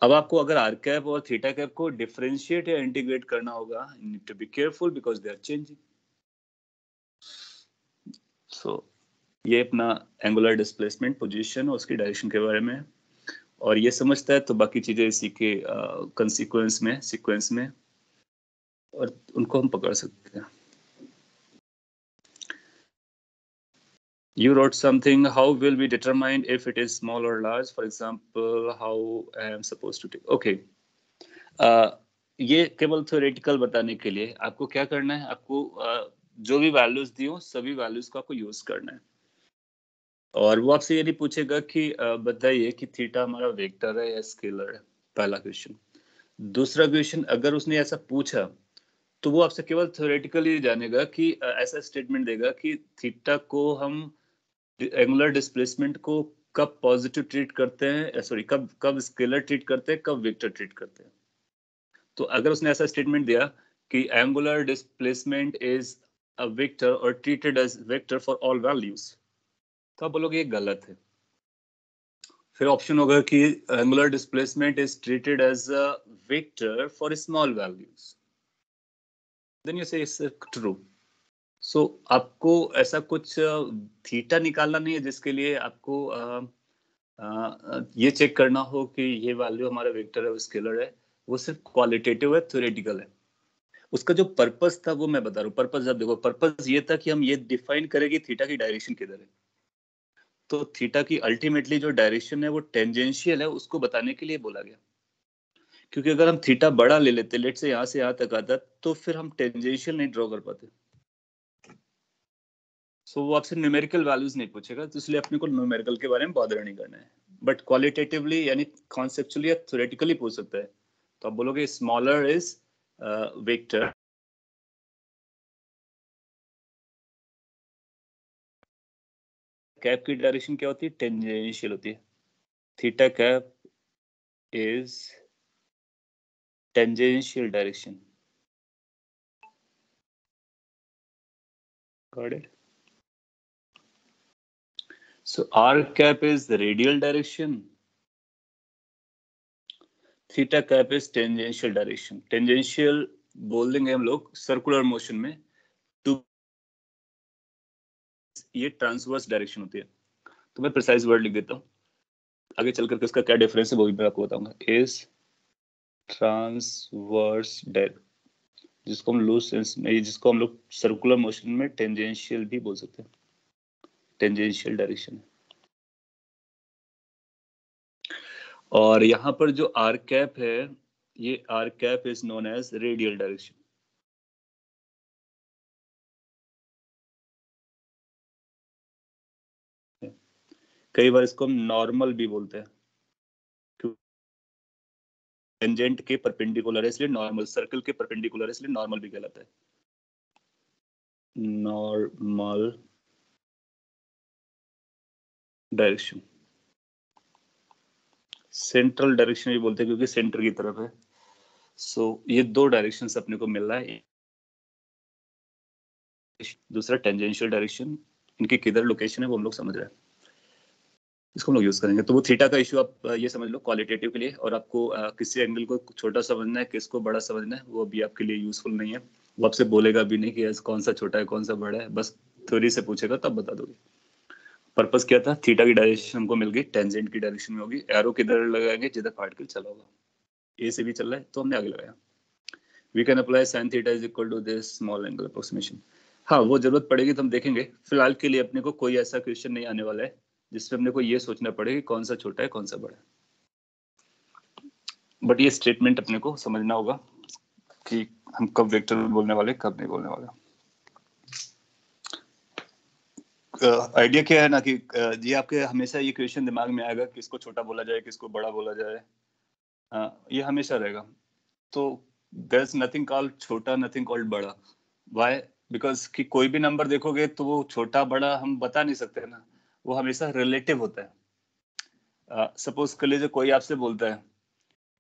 अब आपको अगर आर कैप और थीटा कैप को डिफरेंशिएट या इंटीग्रेट करना होगा, you need to be careful because they are changing. So ये अपना एंगुलर डिस्प्लेसमेंट, पोजीशन और उसकी डायरेक्शन के बारे में, और ये समझता है तो बाकी चीजें इसी के कंसीक्वेंस में, सीक्वेंस में, और उनको हम पकड़ सकते हैं। You wrote something, how will we determine if it is small or large? For example, how I am supposed to take? Okay. ये केवल थ्योरेटिकल बताने के लिए आपको क्या करना है? आपको जो भी वैल्यूज दी हो सभी वैल्यूज को आपको यूज करना है, और वो आपसे ये नहीं पूछेगा कि बताइए कि थीटा हमारा वेक्टर है या स्केलर है, पहला क्वेश्चन। दूसरा क्वेश्चन अगर उसने ऐसा पूछा तो वो आपसे केवल थ्योरेटिकली जानेगा कि ऐसा स्टेटमेंट देगा कि थीटा को हम एंगुलर डिस्प्लेसमेंट को कब पॉजिटिव ट्रीट करते हैं, सॉरी कब कब स्केलर ट्रीट करते हैं, कब वेक्टर ट्रीट करते हैं। तो अगर उसने ऐसा स्टेटमेंट दिया कि angular displacement is a vector और treated as vector for all values, तो आप बोलोगे ये गलत है। फिर ऑप्शन होगा कि angular displacement is treated as a vector for small values, then you say it's true. So आपको ऐसा कुछ थीटा निकालना नहीं है जिसके लिए आपको ये चेक करना हो कि ये वैल्यू हमारा वेक्टर है, स्केलर है। वो सिर्फ क्वालिटेटिव है, थ्योरेटिकल है। उसका जो पर्पस था वो मैं बता रहा हूँ। पर्पस जब देखो, पर्पस ये था कि हम ये डिफाइन करें कि थीटा की डायरेक्शन किधर है। तो थीटा की अल्टीमेटली जो डायरेक्शन है वो टेंजेंशियल है, उसको बताने के लिए बोला गया। क्योंकि अगर हम थीटा बड़ा ले लेते, लेट से यहाँ से यहाँ तक आता, तो फिर हम टेंजेंशियल नहीं ड्रॉ कर पाते। सो वो आपसे न्यूमेरिकल वैल्यूज नहीं पूछेगा, तो इसलिए अपने को न्यूमेरिकल के बारे में बॉदर नहीं करना है। बट क्वालिटेटिवली यानी कॉन्सेप्चुअली या थ्योरेटिकली पूछ सकता है। तो आप बोलोगे स्मॉलर इज वेक्टर कैप की डायरेक्शन क्या होती है? टेंजेंशियल होती है. Theta cap is tangential direction. Got it? So r cap is the radial direction. Theta cap is tangential direction. Tangential बोल देंगे हम लोग सर्कुलर मोशन में. टू ये ट्रांसवर्स डायरेक्शन होती है. तो मैं प्रिसाइज वर्ड लिख देता हूँ. आगे चल करके उसका क्या डिफरेंस है वो भी मैं आपको बताऊंगा. इज ट्रांसवर्स डायरेक्शन, जिसको हम लूज सेंस में, जिसको हम लोग सर्कुलर मोशन में टेंजेंशियल भी बोल सकते हैं. Tangential direction. और यहाँ पर जो आर कैप है, ये r cap is known as radial direction. कई बार इसको हम नॉर्मल भी बोलते हैं. टेंजेंट के परपेंडिकुलर है इसलिए नॉर्मल, सर्कल के परपेंडिकुलर है इसलिए नॉर्मल भी कहलाता है. Normal direction. सेंट्रल डायरेक्शन भी बोलते हैं क्योंकि सेंटर की तरफ है. सो ये दो डायरेक्शंस अपने को मिल रहा है. दूसरा टेंजेंशियल डायरेक्शन. इनकी किधर लोकेशन है वो हम लोग समझ रहे हैं, इसको हम लोग यूज करेंगे. तो वो थीटा का इशू आप ये समझ लो क्वालिटेटिव के लिए. और आपको किसी एंगल को छोटा समझना है, किसको बड़ा समझना है, वो भी आपके लिए यूजफुल नहीं है. वो आपसे बोलेगा भी नहीं कि कौन सा छोटा है कौन सा बड़ा है, बस थ्योरी से पूछेगा तब बता दोगे. पर्पस क्या था? थीटा की डायरेक्शन हमको मिल गई, टेंजेंट की डायरेक्शन में होगी. एरो किधर लगाएंगे? जिधर पार्टिकल चला होगा. ए से भी चल रहा है तो हमने आगे लगाया. We can apply sine theta is equal to this small angle approximation. हाँ, वो जरूरत पड़ेगी तो हम देखेंगे. फिलहाल के लिए अपने को कोई ऐसा क्वेश्चन नहीं आने वाला है जिसमें अपने को ये सोचना पड़े कि कौन सा छोटा है कौन सा बड़ा है. बट ये स्टेटमेंट अपने को समझना होगा कि हम कब वेक्टर बोलने वाले कब नहीं बोलने वाले. आइडिया क्या है ना कि ये आपके हमेशा ये क्वेश्चन दिमाग में आएगा, किसको छोटा बोला जाए किसको बड़ा बोला जाए. ये हमेशा रहेगा. तो देयर इज नथिंग कॉल्ड छोटा, नथिंग कॉल्ड बड़ा. व्हाई? बिकॉज कि कोई भी नंबर देखोगे तो वो छोटा बड़ा हम बता नहीं सकते ना, वो हमेशा रिलेटिव होता है. सपोज कर लीजिए कोई आपसे बोलता है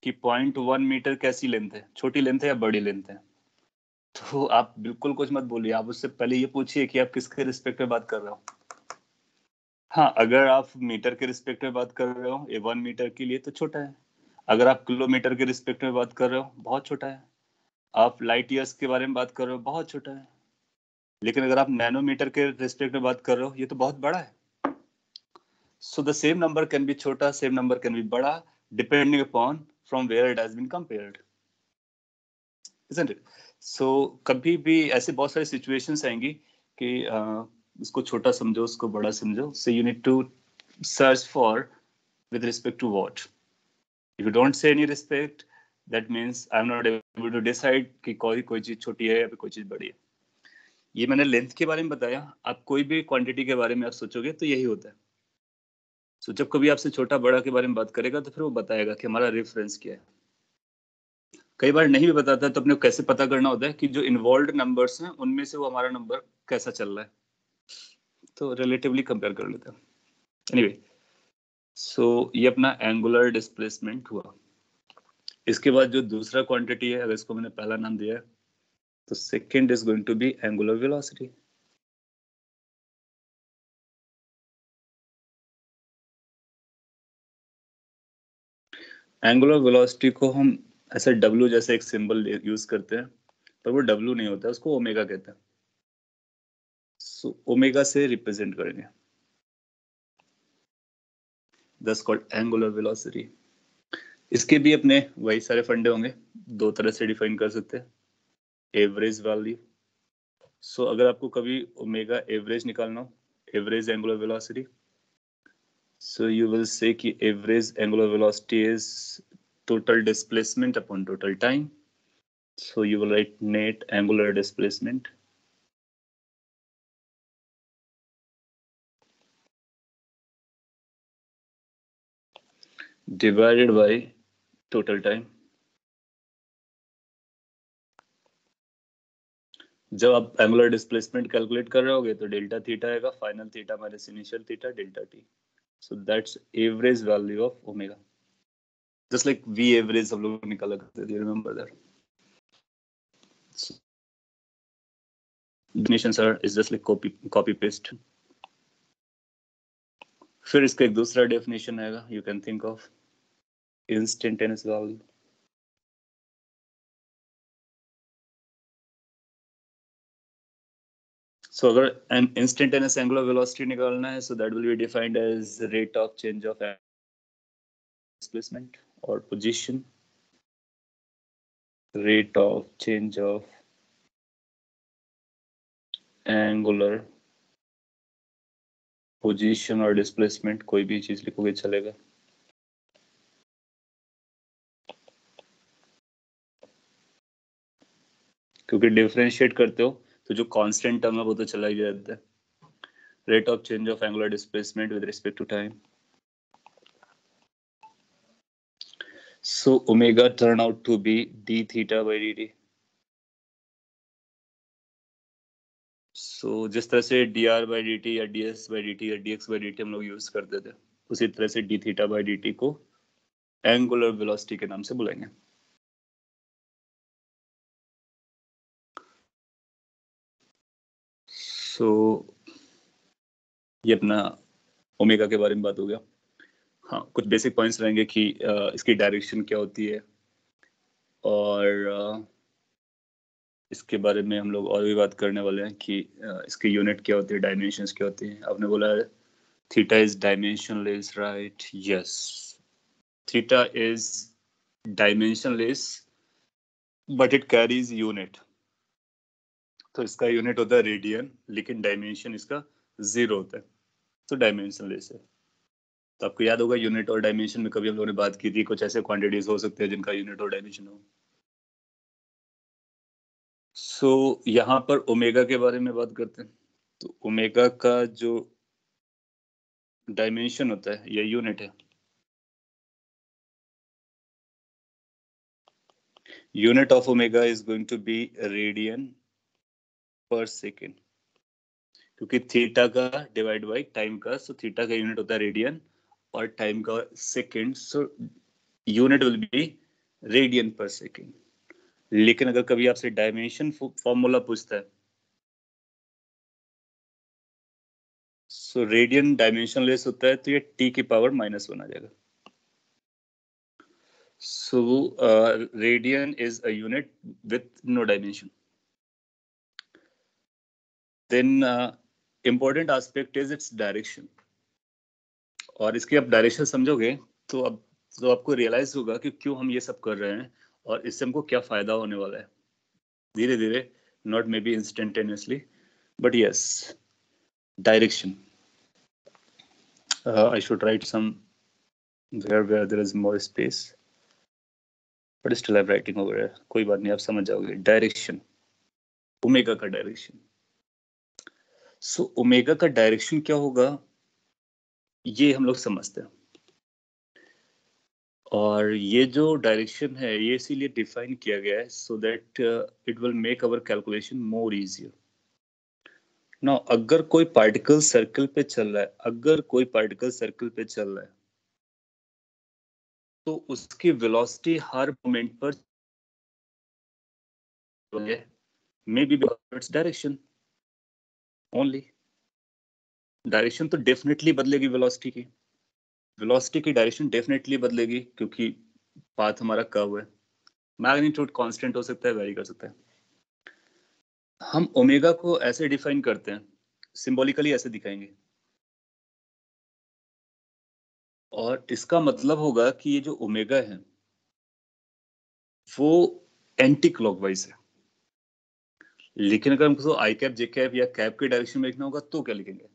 कि 0.1 मीटर कैसी लेंथ है, छोटी लेंथ है या बड़ी लेंथ है, तो आप बिल्कुल कुछ मत बोलिए. आप उससे पहले ये पूछिए कि आप किसके रिस्पेक्ट में बात कर रहे हो. हाँ, अगर आप मीटर के रिस्पेक्ट में बात कर रहे हो, ये 1 मीटर के लिए तो छोटा है. अगर आप किलोमीटर के रिस्पेक्ट में बात कर रहे हो, बहुत छोटा है. आप लाइट ईयर्स के बारे में बात कर रहे हो, बहुत छोटा है. लेकिन अगर आप नैनोमीटर के रिस्पेक्ट में बात कर रहे हो, ये तो बहुत बड़ा है. So the same number can be छोटा, same number can be बड़ा, depending upon from where it has been compared, isn't it? So कभी भी ऐसे बहुत सारी situations आएंगी कि उसको छोटा समझो उसको बड़ा समझो. So you need to search for with respect to what. If you don't say any respect, that means I'm not able to decide कि कोई चीज छोटी है या फिर कोई चीज बड़ी है. ये मैंने लेंथ के बारे में बताया. आप कोई भी क्वांटिटी के बारे में आप सोचोगे तो यही होता है. सो जब कभी आपसे छोटा बड़ा के बारे में बात करेगा तो फिर वो बताएगा कि हमारा रेफरेंस क्या है. कई बार नहीं भी बताता तो अपने को कैसे पता करना होता है कि जो इन्वॉल्व नंबर्स हैं उनमें से वो हमारा नंबर कैसा चल रहा है, तो रिलेटिवली कंपेयर कर लेते हैं. एनीवे, सो ये अपना एंगुलर डिस्प्लेसमेंट हुआ. इसके बाद जो दूसरा क्वांटिटी है, अगर इसको मैंने पहला नाम दिया है तो second is going to be angular velocity. Angular velocity को हम ऐसे W जैसे एक सिंबल यूज करते हैं, पर वो W नहीं होता, उसको ओमेगा कहते हैं. सो ओमेगा से रिप्रेजेंट करेंगे, दस कॉल्ड एंगुलर वेलोसिटी. इसके भी अपने वही सारे फंडे होंगे. दो तरह से डिफाइन कर सकते हैं. Average value. सो अगर आपको कभी ओमेगा एवरेज निकालना हो, average angular velocity, so you will say कि average angular velocity is total displacement upon total time. So you will write net angular displacement divided by total time. जब आप angular displacement calculate कर रहे होगे तो delta theta आएगा final theta minus initial theta delta t, so that's average value of omega, just like we average हम लोग निकाला करते थे, remember that. Definitions are is just like copy paste. फिर इसका एक दूसरा डेफिनेशन आएगा, you can think of instantaneous value. So अगर an instantaneous angular velocity निकालना है, so that will be defined as rate of change of displacement or position, rate of change of angular position और displacement, कोई भी चीज लिखोगे चलेगा. क्योंकि डिफरेंशिएट करते हो तो जो कांस्टेंट टर्म है वो तो चला ही जाता है. Rate of change of angular displacement with respect to time. So omega turn out to be d theta by dt. So जिस तरह से dr by dt या ds by dt या dx by dt हम लोग यूज करते थे, उसी तरह से d theta by dt को एंगुलर वेलोसिटी के नाम से बुलाएंगे. So ये अपना ओमेगा के बारे में बात हो गया. हाँ, कुछ बेसिक पॉइंट्स रहेंगे कि इसकी डायरेक्शन क्या होती है और इसके बारे में हम लोग और भी बात करने वाले हैं कि इसकी यूनिट क्या होती है, डायमेंशंस क्या होती हैं. आपने बोला theta is dimensionless, right? Yes, theta is dimensionless but it carries unit. तो इसका यूनिट होता है रेडियन, लेकिन डायमेंशन इसका 0 होता है, तो डायमेंशनलेस है. तो आपको याद होगा यूनिट और डायमेंशन में कभी हम लोगों ने बात की थी, कुछ ऐसे क्वांटिटीज हो सकते हैं जिनका यूनिट और डायमेंशन हो. सो यहाँ पर ओमेगा के बारे में बात करते हैं. तो ओमेगा का जो डायमेंशन होता है या यूनिट है, unit of omega is going to be radian per second, क्योंकि थीटा का डिवाइड बाय टाइम का, सो थीटा का यूनिट होता है रेडियन और टाइम का second, so unit will be radian per second. लेकिन अगर कभी आपसे डायमेंशन फॉर्मूला पूछता है, सो रेडियन डायमेंशनलेस होता है, तो ये t की पावर -1 आ जाएगा. So radian is a unit with no dimension. Then important aspect is its direction. और इसकी आप डायरेक्शन समझोगे तो अब तो आपको रियलाइज होगा कि क्यों हम ये सब कर रहे हैं और इससे हमको क्या फायदा होने वाला है धीरे धीरे, not may be instantaneously, but yes, direction. I should write some where there is more space, but still I'm writing over here. कोई बात नहीं, आप समझ जाओगे. डायरेक्शन, ओमेगा का डायरेक्शन. सो ओमेगा का डायरेक्शन क्या होगा ये हम लोग समझते हैं, और ये जो डायरेक्शन है ये इसीलिए डिफाइन किया गया है so that it will make our calculation more easier. Now अगर कोई पार्टिकल सर्कल पे चल रहा है, अगर कोई पार्टिकल सर्कल पे चल रहा है तो उसकी वेलोसिटी हर मोमेंट पर may be its direction only. Direction तो डेफिनेटली बदलेगी, वेलोसिटी की डायरेक्शन डेफिनेटली बदलेगी क्योंकि पाथ हमारा कर्व है. मैग्नीट्यूड कांस्टेंट हो सकता है, वेरी कर सकता है. हम ओमेगा को ऐसे डिफाइन करते हैं, सिंबॉलिकली ऐसे दिखाएंगे, और इसका मतलब होगा कि ये जो ओमेगा है वो एंटी क्लॉकवाइज है. लेकिन अगर हमको आई कैप जे कैप या कैप के डायरेक्शन में लिखना होगा तो क्या लिखेंगे?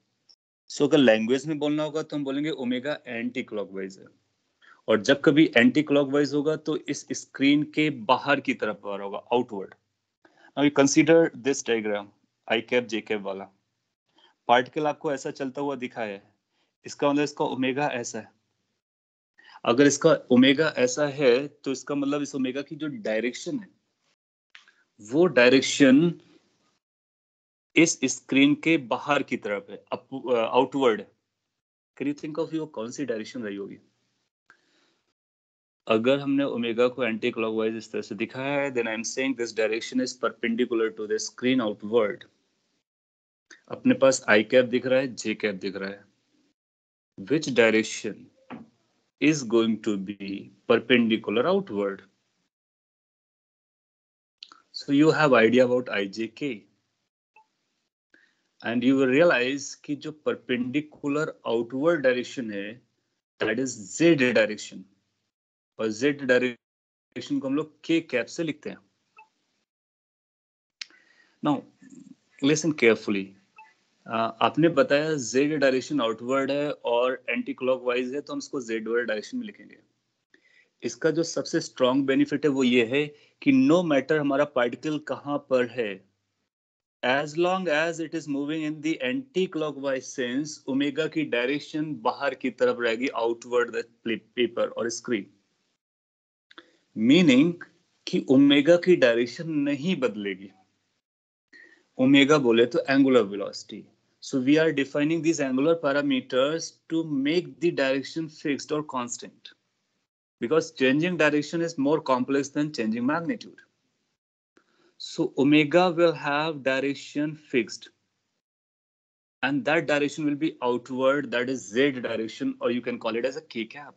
सो अगर लैंग्वेज में बोलना होगा तो हम बोलेंगे ओमेगा एंटी क्लॉकवाइज है. और जब कभी एंटी क्लॉकवाइज होगा तो इस स्क्रीन के बाहर की तरफ आ रहा होगा, outward. Now you consider this diagram, I cap J cap वाला पार्टिकल आपको ऐसा चलता हुआ दिखा है, इसका मतलब इसका ओमेगा ऐसा है. अगर इसका ओमेगा ऐसा है तो इसका मतलब इस ओमेगा की जो डायरेक्शन है वो डायरेक्शन इस स्क्रीन के बाहर की तरफ है, outward. Can you think of, वो कौन सी डायरेक्शन रही होगी? अगर हमने ओमेगा को एंटी क्लॉकवाइज इस तरह से दिखाया है, then I am saying this direction is perpendicular to the screen outward. अपने पास आई कैप दिख रहा है, जे कैप दिख रहा है। Which direction is going to be perpendicular outward? So you have idea about IJK, and you will realize कि जो perpendicular outward direction है, that is Z direction, और Z direction को हम लोग K cap से लिखते हैं। Now listen carefully. आपने बताया Z डायरेक्शन आउटवर्ड है और एंटी क्लॉकवाइज है, तो हम इसको Z डायरेक्शन में लिखेंगे। इसका जो सबसे स्ट्रॉन्ग बेनिफिट है वो ये है कि नो मैटर हमारा पार्टिकल कहां पर है, as long as it is moving in the anti-clockwise sense, omega की डायरेक्शन बाहर की तरफ रहेगी, आउटवर्ड द पेपर और स्क्रीन। मीनिंग कि ओमेगा की डायरेक्शन नहीं बदलेगी। ओमेगा बोले तो angular velocity. So we are defining these angular parameters to make the direction fixed or constant, because changing direction is more complex than changing magnitude. So omega will have direction fixed, and that direction will be outward, that is Z direction, or you can call it as a K cap.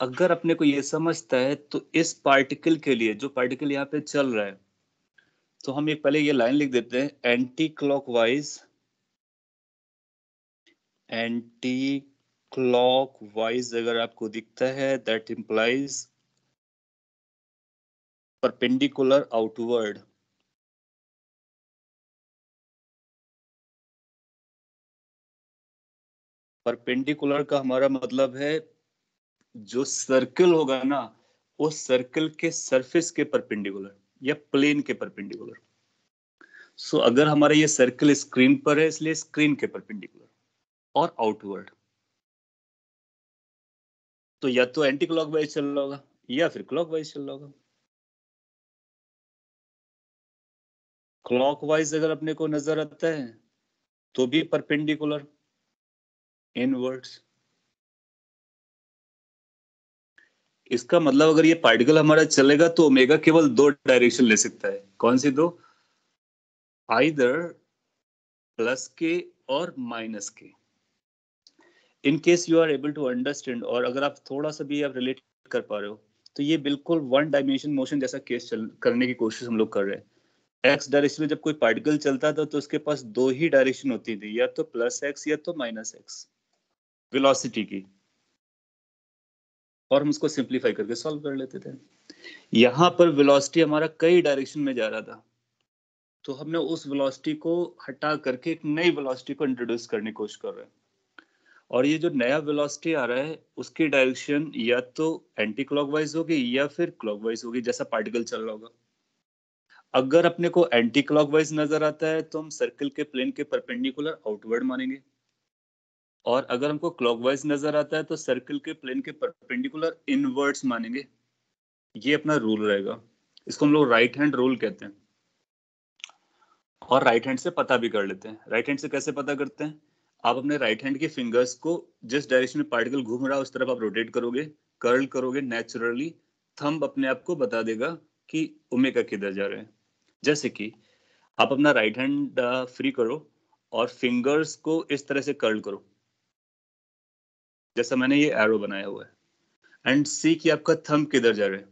अगर अपने को ये समझता है तो इस particle के लिए, जो पार्टिकल यहाँ पे चल रहा है, तो हम एक पहले ये लाइन लिख देते हैं, एंटी क्लॉकवाइज अगर आपको दिखता है, that implies perpendicular outward. Perpendicular का हमारा मतलब है जो सर्कल होगा ना, उस सर्कल के सरफेस के परपेंडिकुलर या प्लेन के परपेंडिकुलर। सो अगर हमारा ये सर्कल स्क्रीन पर है, इसलिए स्क्रीन के परपेंडिकुलर और आउटवर्ड। तो या तो एंटी क्लॉकवाइज चल रहा होगा या फिर क्लॉकवाइज चल रहा होगा। क्लॉकवाइज अगर अपने को नजर आता है तो भी परपेंडिकुलर इनवर्ड्स। इसका मतलब अगर ये पार्टिकल हमारा चलेगा तो ओमेगा केवल दो डायरेक्शन ले सकता है। कौन सी दो? आइदर प्लस के और माइनस के। In case you are able to understand, और अगर आप थोड़ा सा भी आप रिलेट कर पा रहे हो, तो ये बिल्कुल वन डायमेंशन मोशन जैसा केस करने की कोशिश हम लोग कर रहे हैं। एक्स डायरेक्शन में जब कोई पार्टिकल चलता था तो उसके पास दो ही डायरेक्शन होती थी, या तो प्लस एक्स या तो माइनस एक्स वेलोसिटी की, और हम उसको सिंप्लीफाई करके सॉल्व कर लेते थे। यहाँ पर वेलोसिटी हमारा कई डायरेक्शन में जा रहा था, तो हमने उस वेलोसिटी को हटा करके एक नई वेलोसिटी को इंट्रोड्यूस करने की कोशिश कर रहे हैं। और ये जो नया वेलोसिटी आ रहा है उसकी डायरेक्शन या तो एंटी क्लॉकवाइज होगी या फिर क्लॉकवाइज होगी, जैसा पार्टिकल चल रहा होगा। अगर अपने को एंटी क्लॉकवाइज नजर आता है तो हम सर्कल के प्लेन के परपेंडिकुलर आउटवर्ड मानेंगे, और अगर हमको क्लॉकवाइज नजर आता है तो सर्कल के प्लेन के परपेंडिकुलर इनवर्ड्स मानेंगे। ये अपना रूल रहेगा। इसको हम लोग राइट हैंड रूल कहते हैं, और राइट हैंड से पता भी कर लेते हैं। राइट हैंड से कैसे पता करते हैं? आप अपने राइट हैंड के फिंगर्स को जिस डायरेक्शन में पार्टिकल घूम रहा है उस तरफ आप रोटेट करोगे, कर्ल करोगे, नेचुरली थंब अपने आप को बता देगा कि ओमेगा किधर जा रहे हैं। जैसे कि आप अपना राइट हैंड फ्री करो और फिंगर्स को इस तरह से कर्ल करो, जैसा मैंने ये एरो बनाया हुआ है, एंड सी कि आपका थंब किधर जा रहा है।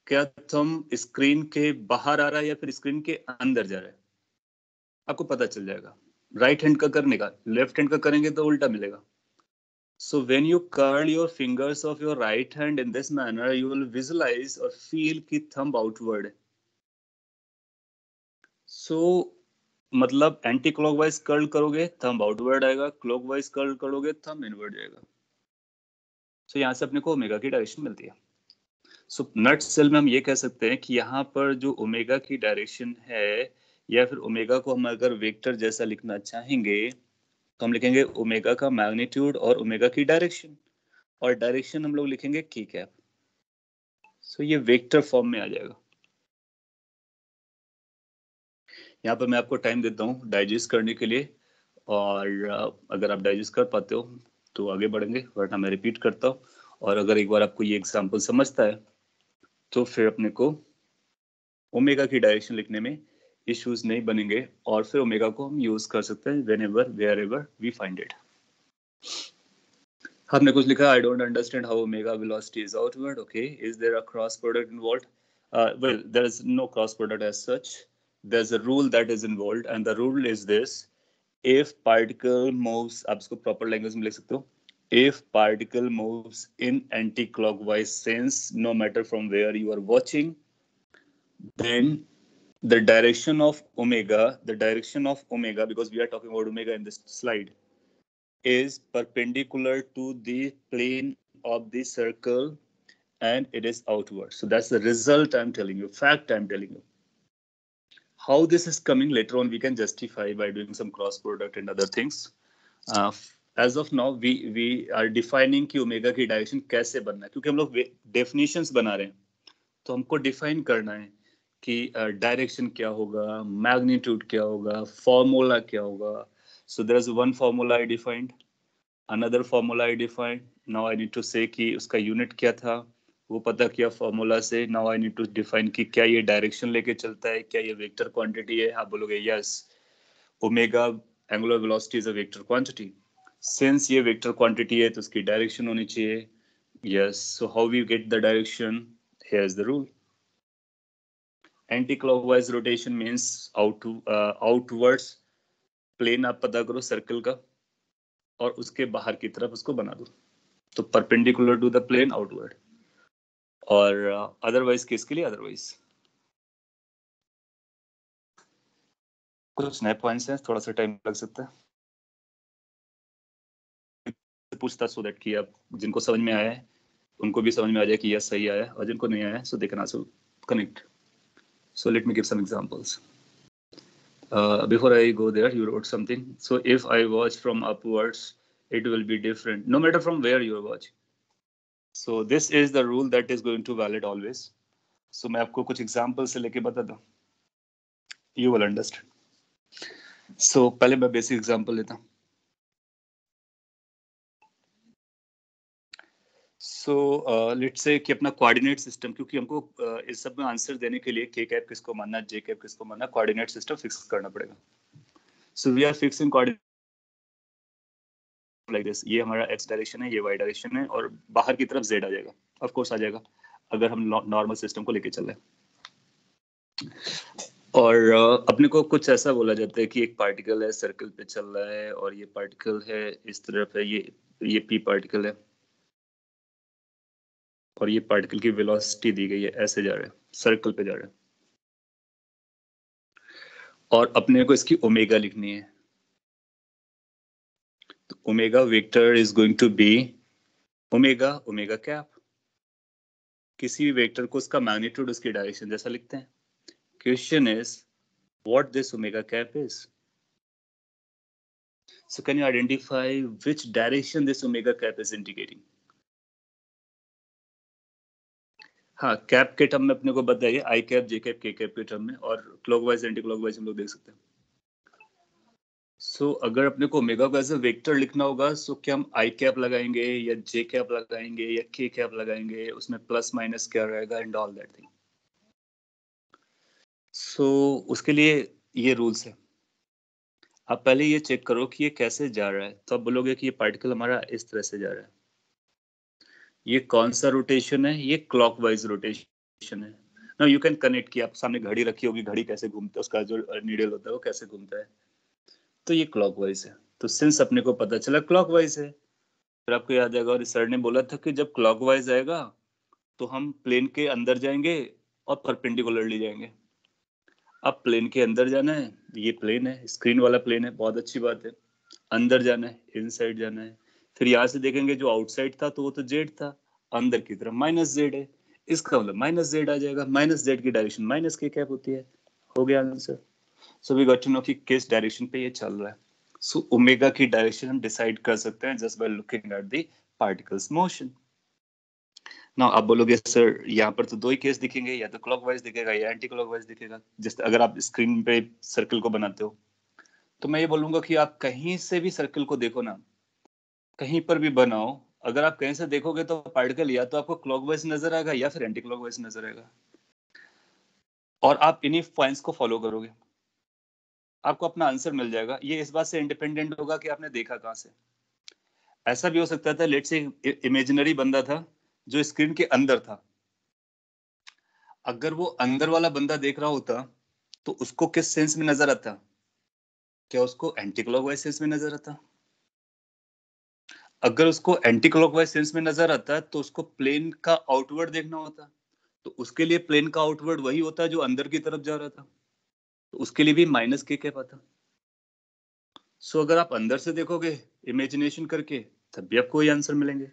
क्या थंब स्क्रीन के बाहर आ रहा है या फिर स्क्रीन के अंदर जा रहा है? आपको पता चल जाएगा। राइट हैंड का करने का, लेफ्ट हैंड का करेंगे तो उल्टा मिलेगा। So when you curl your fingers of your right hand in this manner, you will visualize or feel कि thumb outward है। So मतलब एंटी क्लॉकवाइज कर्ल करोगे थंब आउटवर्ड आएगा, क्लॉकवाइज कर्ल करोगे थंब इनवर्ड जाएगा। So यहाँ से अपने को ओमेगा की डायरेक्शन मिलती है। So नट सेल में हम ये कह सकते हैं कि यहाँ पर जो ओमेगा की डायरेक्शन है, या फिर ओमेगा को हम अगर वेक्टर जैसा लिखना चाहेंगे तो हम लिखेंगे ओमेगा का मैग्नीट्यूड और ओमेगा की डायरेक्शन, और डायरेक्शन हम लोग लिखेंगे की कैप। सो ये वेक्टर फॉर्म में आ जाएगा। यहाँ पर मैं आपको टाइम देता हूँ डाइजेस्ट करने के लिए, और अगर आप डाइजेस्ट कर पाते हो तो आगे बढ़ेंगे, वरना मैं रिपीट करता हूँ। और अगर एक बार आपको ये एग्जाम्पल समझता है तो फिर अपने को ओमेगा की डायरेक्शन लिखने में इश्यूज नहीं बनेंगे, और फिर ओमेगा को हम यूज कर सकते हैं whenever wherever we find it. हमने कुछ लिखा, I don't understand how omega velocity is outward. Okay, is there a cross product involved? Well, there is no cross product as such. There's a rule that is involved, and the rule is this: if particle moves, आप इसको proper language में लिख सकते हो, if particle moves in anti-clockwise sense, no matter from where you are watching, then the direction of omega, because we are talking about omega in this slide, is perpendicular to the plane of the circle, and it is outward. So that's the result I'm telling you, fact I'm telling you. How this is coming later on, we can justify by doing some cross product and other things. As of now, we are defining कि omega की direction कैसे बनना है, क्योंकि हम लोग definitions बना रहे हैं, तो हमको डिफाइन करना है कि डायरेक्शन क्या होगा, मैग्नीट्यूड क्या होगा, फॉर्मूला क्या होगा. So there is one formula I defined, another formula I defined. Now I need to say कि उसका यूनिट क्या था, वो पता किया फॉर्मूला से. Now I need to define कि क्या ये डायरेक्शन लेके चलता है, क्या ये वेक्टर क्वांटिटी है. आप बोलोगे yes, omega angular velocity is a vector quantity. Since ये वेक्टर क्वांटिटी है तो उसकी डायरेक्शन होनी चाहिए. Yes, so how we get the direction? Here is the rule. Anti clockwise rotation means outwards. Plane आप पता करो सर्कल का, और उसके बाहर की तरफ उसको बना दो, तो perpendicular to the plane outward. और अदरवाइज किसके लिए? अदरवाइज कुछ नए पॉइंट्स हैं, थोड़ा सा टाइम लग सकता है. पूछता सो दैट कि आप जिनको समझ में आया है उनको भी समझ में आ जाए कि यस सही आया है, और जिनको नहीं आया है so they can also connect. So let me give some examples. Before I go there, you wrote something. So if I watch from upwards, it will be different no matter from where you watch. So this is the rule that is going to valid always. So मैं आपको कुछ example से लेके बताता हूँ, you will understand. So पहले मैं basic example लेता हूँ. सो लेट्स से कि अपना कोऑर्डिनेट सिस्टम, क्योंकि हमको इस सब में आंसर देने के लिए के कैप किसको मानना, जे कैप किसको मानना, कोऑर्डिनेट सिस्टम फिक्स करना पड़ेगा. So we are fixing coordinate like this. ये हमारा एक्स डायरेक्शन है, ये वाई डायरेक्शन है, और बाहर की तरफ जेड आ जाएगा. ऑफ कोर्स आ जाएगा अगर हम नॉर्मल सिस्टम को लेके चल रहे हैं. और अपने को कुछ ऐसा बोला जाता है कि एक पार्टिकल है, सर्कल पे चल रहा है, और ये पार्टिकल है इस तरफ है, ये पी पार्टिकल है, और ये पार्टिकल की वेलोसिटी दी गई है, ऐसे जा रहा है, सर्कल पे जा रहा है, और अपने को इसकी ओमेगा लिखनी है. तो omega vector is going to be omega cap. किसी भी वेक्टर को उसका मैग्नीट्यूड उसकी डायरेक्शन जैसा लिखते हैं. Question is what this omega cap is. So can you identify which direction this omega cap is indicating? हाँ, कैप के टर्म में अपने को बताइए, आई कैप, जे कैप, के कैप के टर्म में, और क्लॉकवाइज एंटी क्लॉकवाइज हम लोग देख सकते हैं. सो अगर अपने को ओमेगा को एज अ वेक्टर लिखना होगा, सो क्या हम आई कैप लगाएंगे या जे कैप लगाएंगे या के कैप लगाएंगे, उसमें प्लस माइनस क्या रहेगा एंड ऑल दैट थिंग. सो उसके लिए ये रूल्स है. आप पहले ये चेक करो कि ये कैसे जा रहा है, तो आप बोलोगे कि ये पार्टिकल हमारा इस तरह से जा रहा है. ये कौन सा रोटेशन है? ये क्लॉकवाइज रोटेशन है. नाउ यू कैन कनेक्ट कि आप सामने घड़ी रखी होगी, घड़ी कैसे घूमता है, उसका जो नीडल होता है वो कैसे घूमता है, तो ये क्लॉकवाइज है. तो सिंस अपने को पता चला क्लॉकवाइज है, फिर आपको याद आएगा, और सर ने बोला था कि जब क्लॉकवाइज आएगा तो हम प्लेन के अंदर जाएंगे और परपेंडिकुलरली जाएंगे. अब प्लेन के अंदर जाना है, ये प्लेन है, स्क्रीन वाला प्लेन है, बहुत अच्छी बात है. अंदर जाना है, इनसाइड जाना है. फिर यहाँ से देखेंगे जो आउटसाइड था तो वो तो जेड था, अंदर की तरफ माइनस जेड है, इसका मतलब माइनस जेड आ जाएगा. माइनस जेड की डायरेक्शन माइनस के कैप होती है. हो गया answer. So we got to know कि किस डायरेक्शन पे ये चल रहा है. सो ओमेगा की डायरेक्शन हम डिसाइड कर सकते हैं just by looking at the particle's motion. ना आप बोलोगे सर यहाँ पर तो दो ही केस दिखेंगे, या तो क्लॉकवाइज दिखेगा या एंटी क्लॉकवाइज दिखेगा, जैसे अगर आप स्क्रीन पे सर्कल को बनाते हो। तो मैं ये बोलूंगा कि आप कहीं से भी सर्कल को देखो ना, कहीं पर भी बनाओ, अगर आप कहीं से देखोगे तो पार्टिकल या तो आपको क्लॉकवाइज नजर आएगा या फिर एंटी क्लॉकवाइज नजर आएगा, और आप इन्हीं पॉइंट्स को फॉलो करोगे, आपको अपना आंसर मिल जाएगा। ये इस बात से इंडिपेंडेंट होगा कि आपने देखा कहाँ से। ऐसा भी हो सकता था, लेट्स से इमेजिनरी बंदा था जो स्क्रीन के अंदर था, अगर वो अंदर वाला बंदा देख रहा होता तो उसको किस सेंस में नजर आता? क्या उसको एंटी क्लॉकवाइज सेंस में नजर आता? अगर उसको एंटी क्लॉकवाइज सेंस में नजर आता तो उसको प्लेन का आउटवर्ड देखना होता, तो उसके लिए प्लेन का आउटवर्ड वही होता जो अंदर की तरफ जा रहा था, तो उसके लिए भी माइनस के कैप आता। सो अगर आप अंदर से देखोगे इमेजिनेशन करके तब भी आपको वही आंसर मिलेंगे,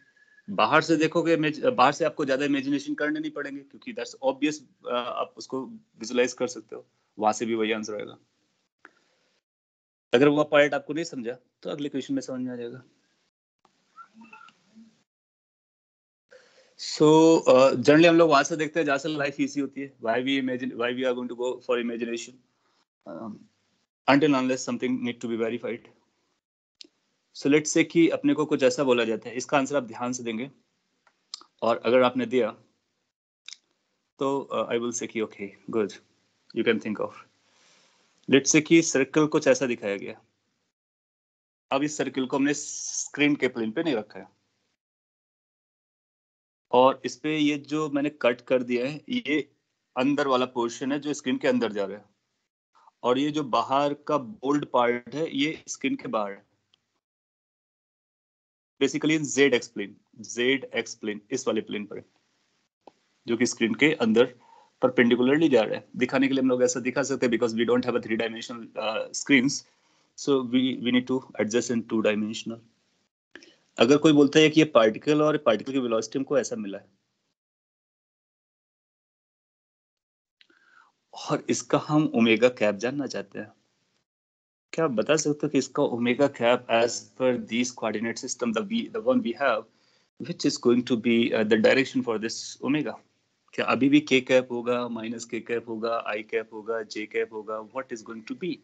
बाहर से देखोगे, बाहर से आपको ज्यादा इमेजिनेशन करने नहीं पड़ेंगे क्योंकि दैट्स ऑब्वियस, आप उसको विजुलाइज कर सकते हो, वहां से भी वही आंसर आएगा। अगर वो पार्ट आपको नहीं समझा तो अगले क्वेश्चन में समझ में आ जाएगा। सो जनरली हम लोग वहां से देखते हैं जहां से लाइफ इजी होती है, why we are going to go for imagination until unless something need to be verified. So let's say कि अपने को कुछ ऐसा बोला जाता है, इसका आंसर आप ध्यान से देंगे, और अगर आपने दिया तो आई विल से कि okay good, you can think of. Let's say कि सर्कल कुछ ऐसा दिखाया गया, अब इस सर्कल को हमने स्क्रीन के प्लेन पे नहीं रखा है, और इस पे ये जो मैंने कट कर दिया है ये अंदर वाला पोर्शन है जो स्क्रीन के अंदर जा रहा है, और ये जो बाहर का बोल्ड पार्ट है ये स्क्रीन के बाहर है। बेसिकली जेड एक्स प्लेन इस वाले प्लेन पर है, जो कि स्क्रीन के अंदर परपेंडिकुलरली जा रहा है। दिखाने के लिए हम लोग ऐसा दिखा सकते हैं because we don't have a 3 dimensional screens, so we need to adjust in 2 dimensional. अगर कोई बोलता है कि ये पार्टिकल और पार्टिकल की वेलोसिटी हमको ऐसा मिला है, और इसका हम ओमेगा कैप जानना चाहते हैं, क्या आप बता सकते हो कि इसका omega cap as per this coordinate system the one we have, which is going to be the direction for this omega? क्या अभी भी के कैप होगा, माइनस के कैप होगा, आई कैप होगा, जे कैप होगा, what is going to be?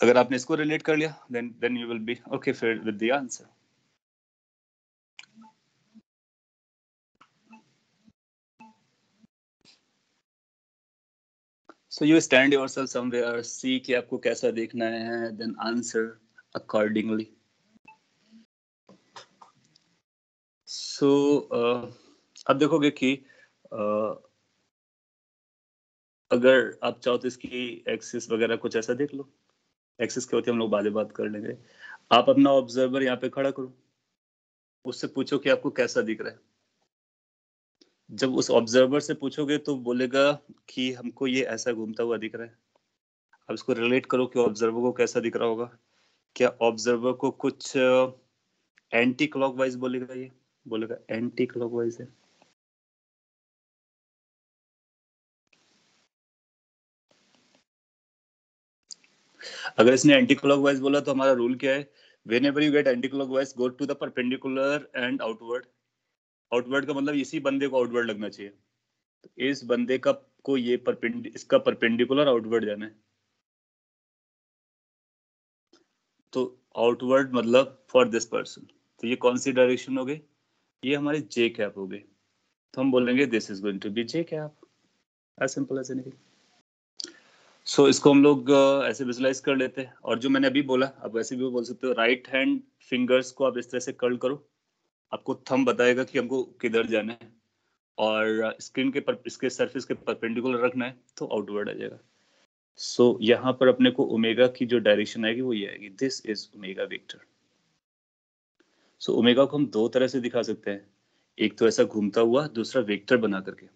अगर आपने इसको रिलेट कर लिया then you will be okay फिर with the answer. So you stand yourself somewhere, see कि आपको कैसा देखना है, देन आंसर अकॉर्डिंगली। सो अब देखोगे कि अगर आप चाहो तो इसकी एक्सिस वगैरह कुछ ऐसा देख लो, एक्सिस क्या होती है हम लोग बाद में बात कर लेंगे। आप अपना ऑब्जर्वर यहाँ पे खड़ा करो, उससे पूछो कि आपको कैसा दिख रहा है। जब उस ऑब्जर्वर से पूछोगे तो बोलेगा कि हमको ये ऐसा घूमता हुआ दिख रहा है। अब इसको रिलेट करो कि ऑब्जर्वर को कैसा दिख रहा होगा। क्या ऑब्जर्वर को कुछ एंटी क्लॉकवाइज बोलेगा? ये बोलेगा एंटी क्लॉकवाइज है। अगर इसने एंटी क्लॉकवाइज बोला तो हमारा रूल क्या है? Whenever you get anticlockwise go to the perpendicular and outward. Outward का मतलब इसी बंदे को आउटवर्ड लगना चाहिए, तो इस बंदे का को ये इसका परपेंडिकुलर आउटवर्ड जाना है, तो आउटवर्ड मतलब फॉर दिस पर्सन, तो ये कौन सी डायरेक्शन हो गई? ये हमारे जे कैप हो गई, तो हम बोलेंगे this is going to be j cap, as simple as anything. So इसको हम लोग ऐसे विजुलाइज कर लेते हैं, और जो मैंने अभी बोला आप वैसे भी बोल सकते हो। राइट हैंड फिंगर्स को आप इस तरह से कर्ल करो, आपको थंब बताएगा कि हमको किधर जाना है, और स्क्रीन के पर इसके सरफेस के परपेंडिकुलर रखना है तो आउटवर्ड आ जाएगा। सो यहाँ पर अपने को ओमेगा की जो डायरेक्शन आएगी वो ये आएगी, this is omega vector. So omega को हम दो तरह से दिखा सकते हैं, एक तो ऐसा घूमता हुआ, दूसरा वेक्टर बना करके,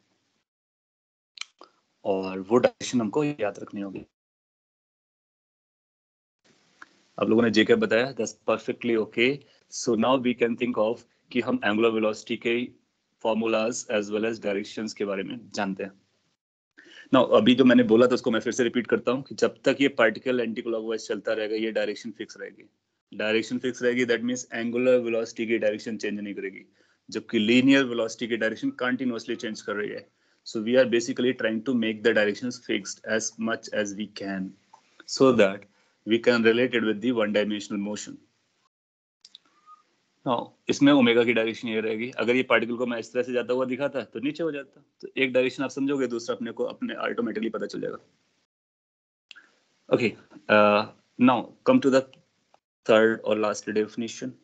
और वो डायरेक्शन हमको याद रखनी होगी। आप लोगों ने जे कैप बताया, that's perfectly okay. So now we can think of कि हम एंगुलर वेलोसिटी के formulas as well as directions के बारे में जानते हैं। नाउ अभी जो मैंने बोला था उसको मैं फिर से रिपीट करता हूँ कि जब तक ये पार्टिकल एंटी क्लॉकवाइज चलता रहेगा ये डायरेक्शन फिक्स रहेगी। डायरेक्शन फिक्स रहेगी दैट मीन्स एंगुलर वेलोसिटी की डायरेक्शन चेंज नहीं करेगी। जबकि लीनियर वेलोसिटी की डायरेक्शन कंटिन्यूअसली चेंज कर रही है. So we are basically trying to make the directions fixed as much as we can so that we can relate it with the one-dimensional motion. Now, इसमें omega की direction ये रहेगी. अगर ये particle को मैं इस तरह से जाता हुआ दिखाता तो नीचे हो जाता. तो एक डायरेक्शन आप समझोगे, दूसरा अपने को अपने ऑटोमेटिकली पता चल जाएगा. Okay, now come to the third or last definition.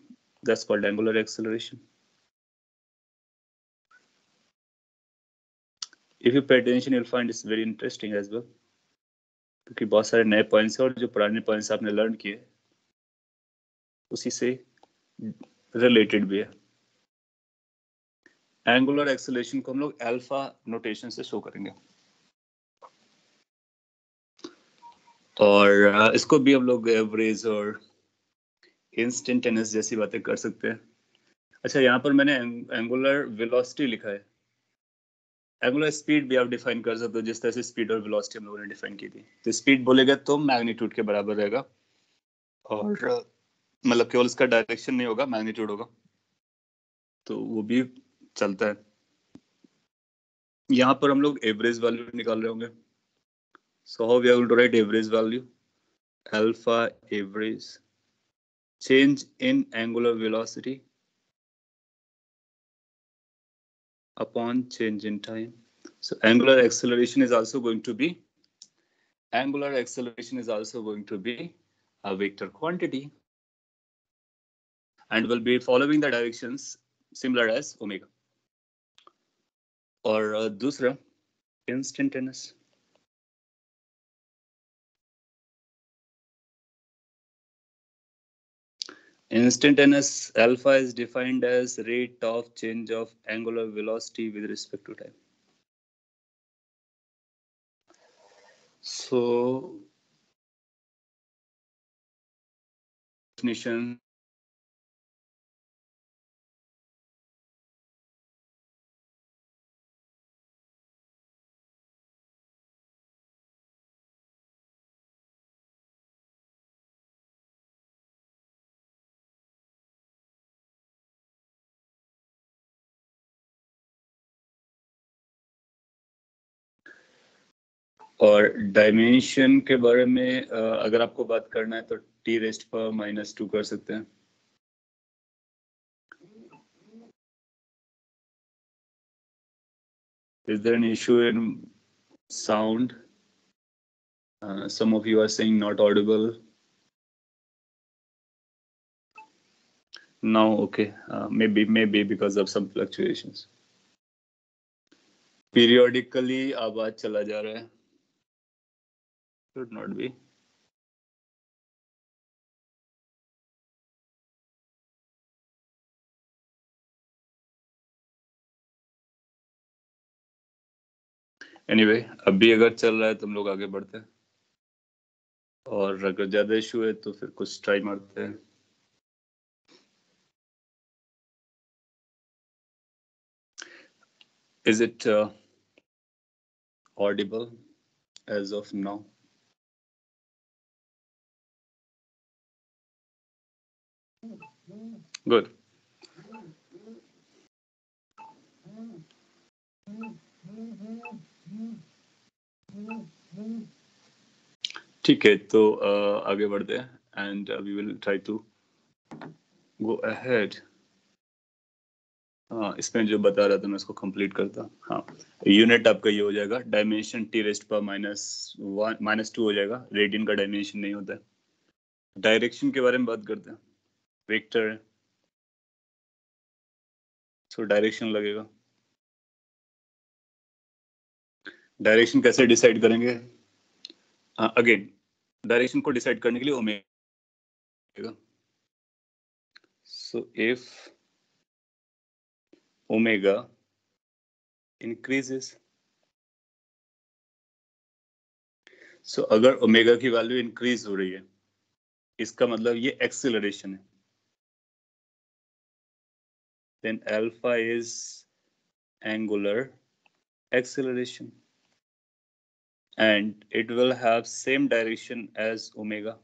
That's called angular acceleration. If you pay attention, you'll find it's very interesting as well. क्योंकि बहुत सारे नए पॉइंट्स हैं और जो पुराने पॉइंट्स आपने लर्न किए उसी से रिलेटेड भी है. एंगुलर एक्सेलरेशन को हम लोग अल्फा नोटेशन से शो करेंगे और इसको भी हम लोग एवरेज और इंस्टेंटेनियस जैसी बातें कर सकते हैं. अच्छा, यहाँ पर मैंने एंगुलर वेलोसिटी लिखा है. एंगुलर स्पीड भी आप डिफाइन कर सकते हो जिस तरह से स्पीड और वेलोसिटी हम लोगों ने डिफाइन की थी. तो स्पीड बोलेगा तो मैग्नीट्यूड के बराबर रहेगा और मतलब केवल इसका डायरेक्शन नहीं होगा, मैग्नीट्यूड होगा, तो वो भी चलता है. यहाँ पर हम लोग एवरेज वैल्यू निकाल रहे होंगे. So how we are going to write average value? Alpha average change in angular velocity upon change in time. So angular acceleration is also going to be a vector quantity and will be following the directions similar as omega. और दूसरा instantaneous. Instantaneous alpha is defined as rate of change of angular velocity with respect to time. So definition और dimension के बारे में अगर आपको बात करना है तो t रेस्ट पर -2 कर सकते हैं. Is there an issue in sound? Some of you are saying not audible. Now, okay, maybe because of some fluctuations. Periodically आवाज चला जा रहा है. Should not be. Anyway, अभी अगर चल रहा है तो हम लोग आगे बढ़ते हैं और अगर ज्यादा इशू है तो फिर कुछ ट्राई मारते हैं. Is it audible as of now? Good. ठीक है, तो आगे बढ़ते हैं and we will try to go ahead. हाँ, इसमें जो बता रहा था मैं इसको कंप्लीट करता. हाँ, यूनिट आपका ये हो जाएगा, डायमेंशन t रेस्ट पर -2 हो जाएगा. रेडियन का डायमेंशन नहीं होता है. डायरेक्शन के बारे में बात करते हैं. वेक्टर है, सो डायरेक्शन लगेगा. डायरेक्शन कैसे डिसाइड करेंगे? अगेन डायरेक्शन को डिसाइड करने के लिए omega. So if omega increases, so अगर ओमेगा की वैल्यू इंक्रीज हो रही है इसका मतलब ये एक्सेलरेशन है. Then alpha is angular acceleration and it will have same direction as omega.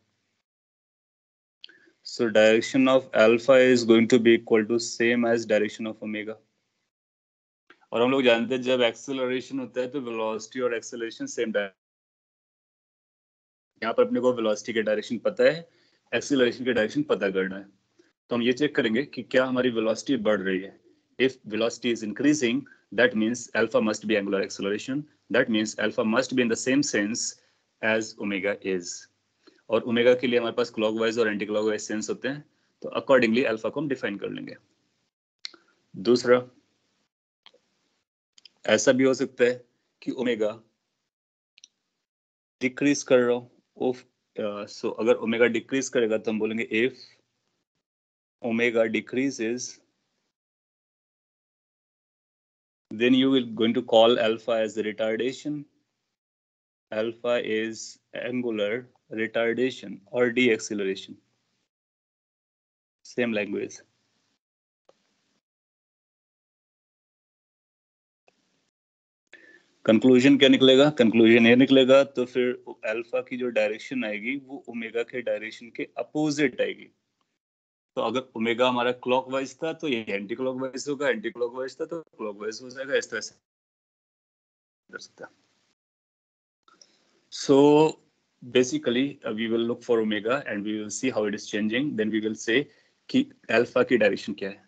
So direction of alpha is going to be equal to same as direction of omega. और हम लोग जानते हैं जब एक्सेलरेशन होता है तो वेलोसिटी और एक्सेलरेशन सेम डायरेक्शन। यहाँ पर अपने को वेलोसिटी के डायरेक्शन पता है, एक्सेलरेशन के डायरेक्शन पता करना है। तो हम ये चेक करेंगे कि क्या हमारी वेलोसिटी बढ़ रही है। If velocity is increasing, that means alpha must be angular acceleration. That means alpha must be in the same sense as omega is. और ओमेगा के लिए हमारे पास क्लॉकवाइज और एंटी क्लॉकवाइज सेंस होते हैं, तो अकॉर्डिंगली अल्फा को हम डिफाइन कर लेंगे। दूसरा, ऐसा भी हो सकता है कि ओमेगा डिक्रीज कर रहा हो। सो अगर ओमेगा डिक्रीज करेगा तो हम बोलेंगे if omega decreases, then you will going to call alpha as the retardation. Alpha is angular retardation or deceleration. Same language. Conclusion क्या निकलेगा? कंक्लूजन ये निकलेगा तो फिर अल्फा की जो डायरेक्शन आएगी वो ओमेगा के डायरेक्शन के अपोजिट आएगी। तो अगर ओमेगा हमारा क्लॉकवाइज था तो ये एंटी क्लॉकवाइज होगा, एंटी क्लॉकवाइज था तो क्लॉकवाइज हो जाएगा। इस तरह से कर सकता है। So basically we will look for omega and we will see how it is changing, then we will say कि अल्फा की डायरेक्शन क्या है।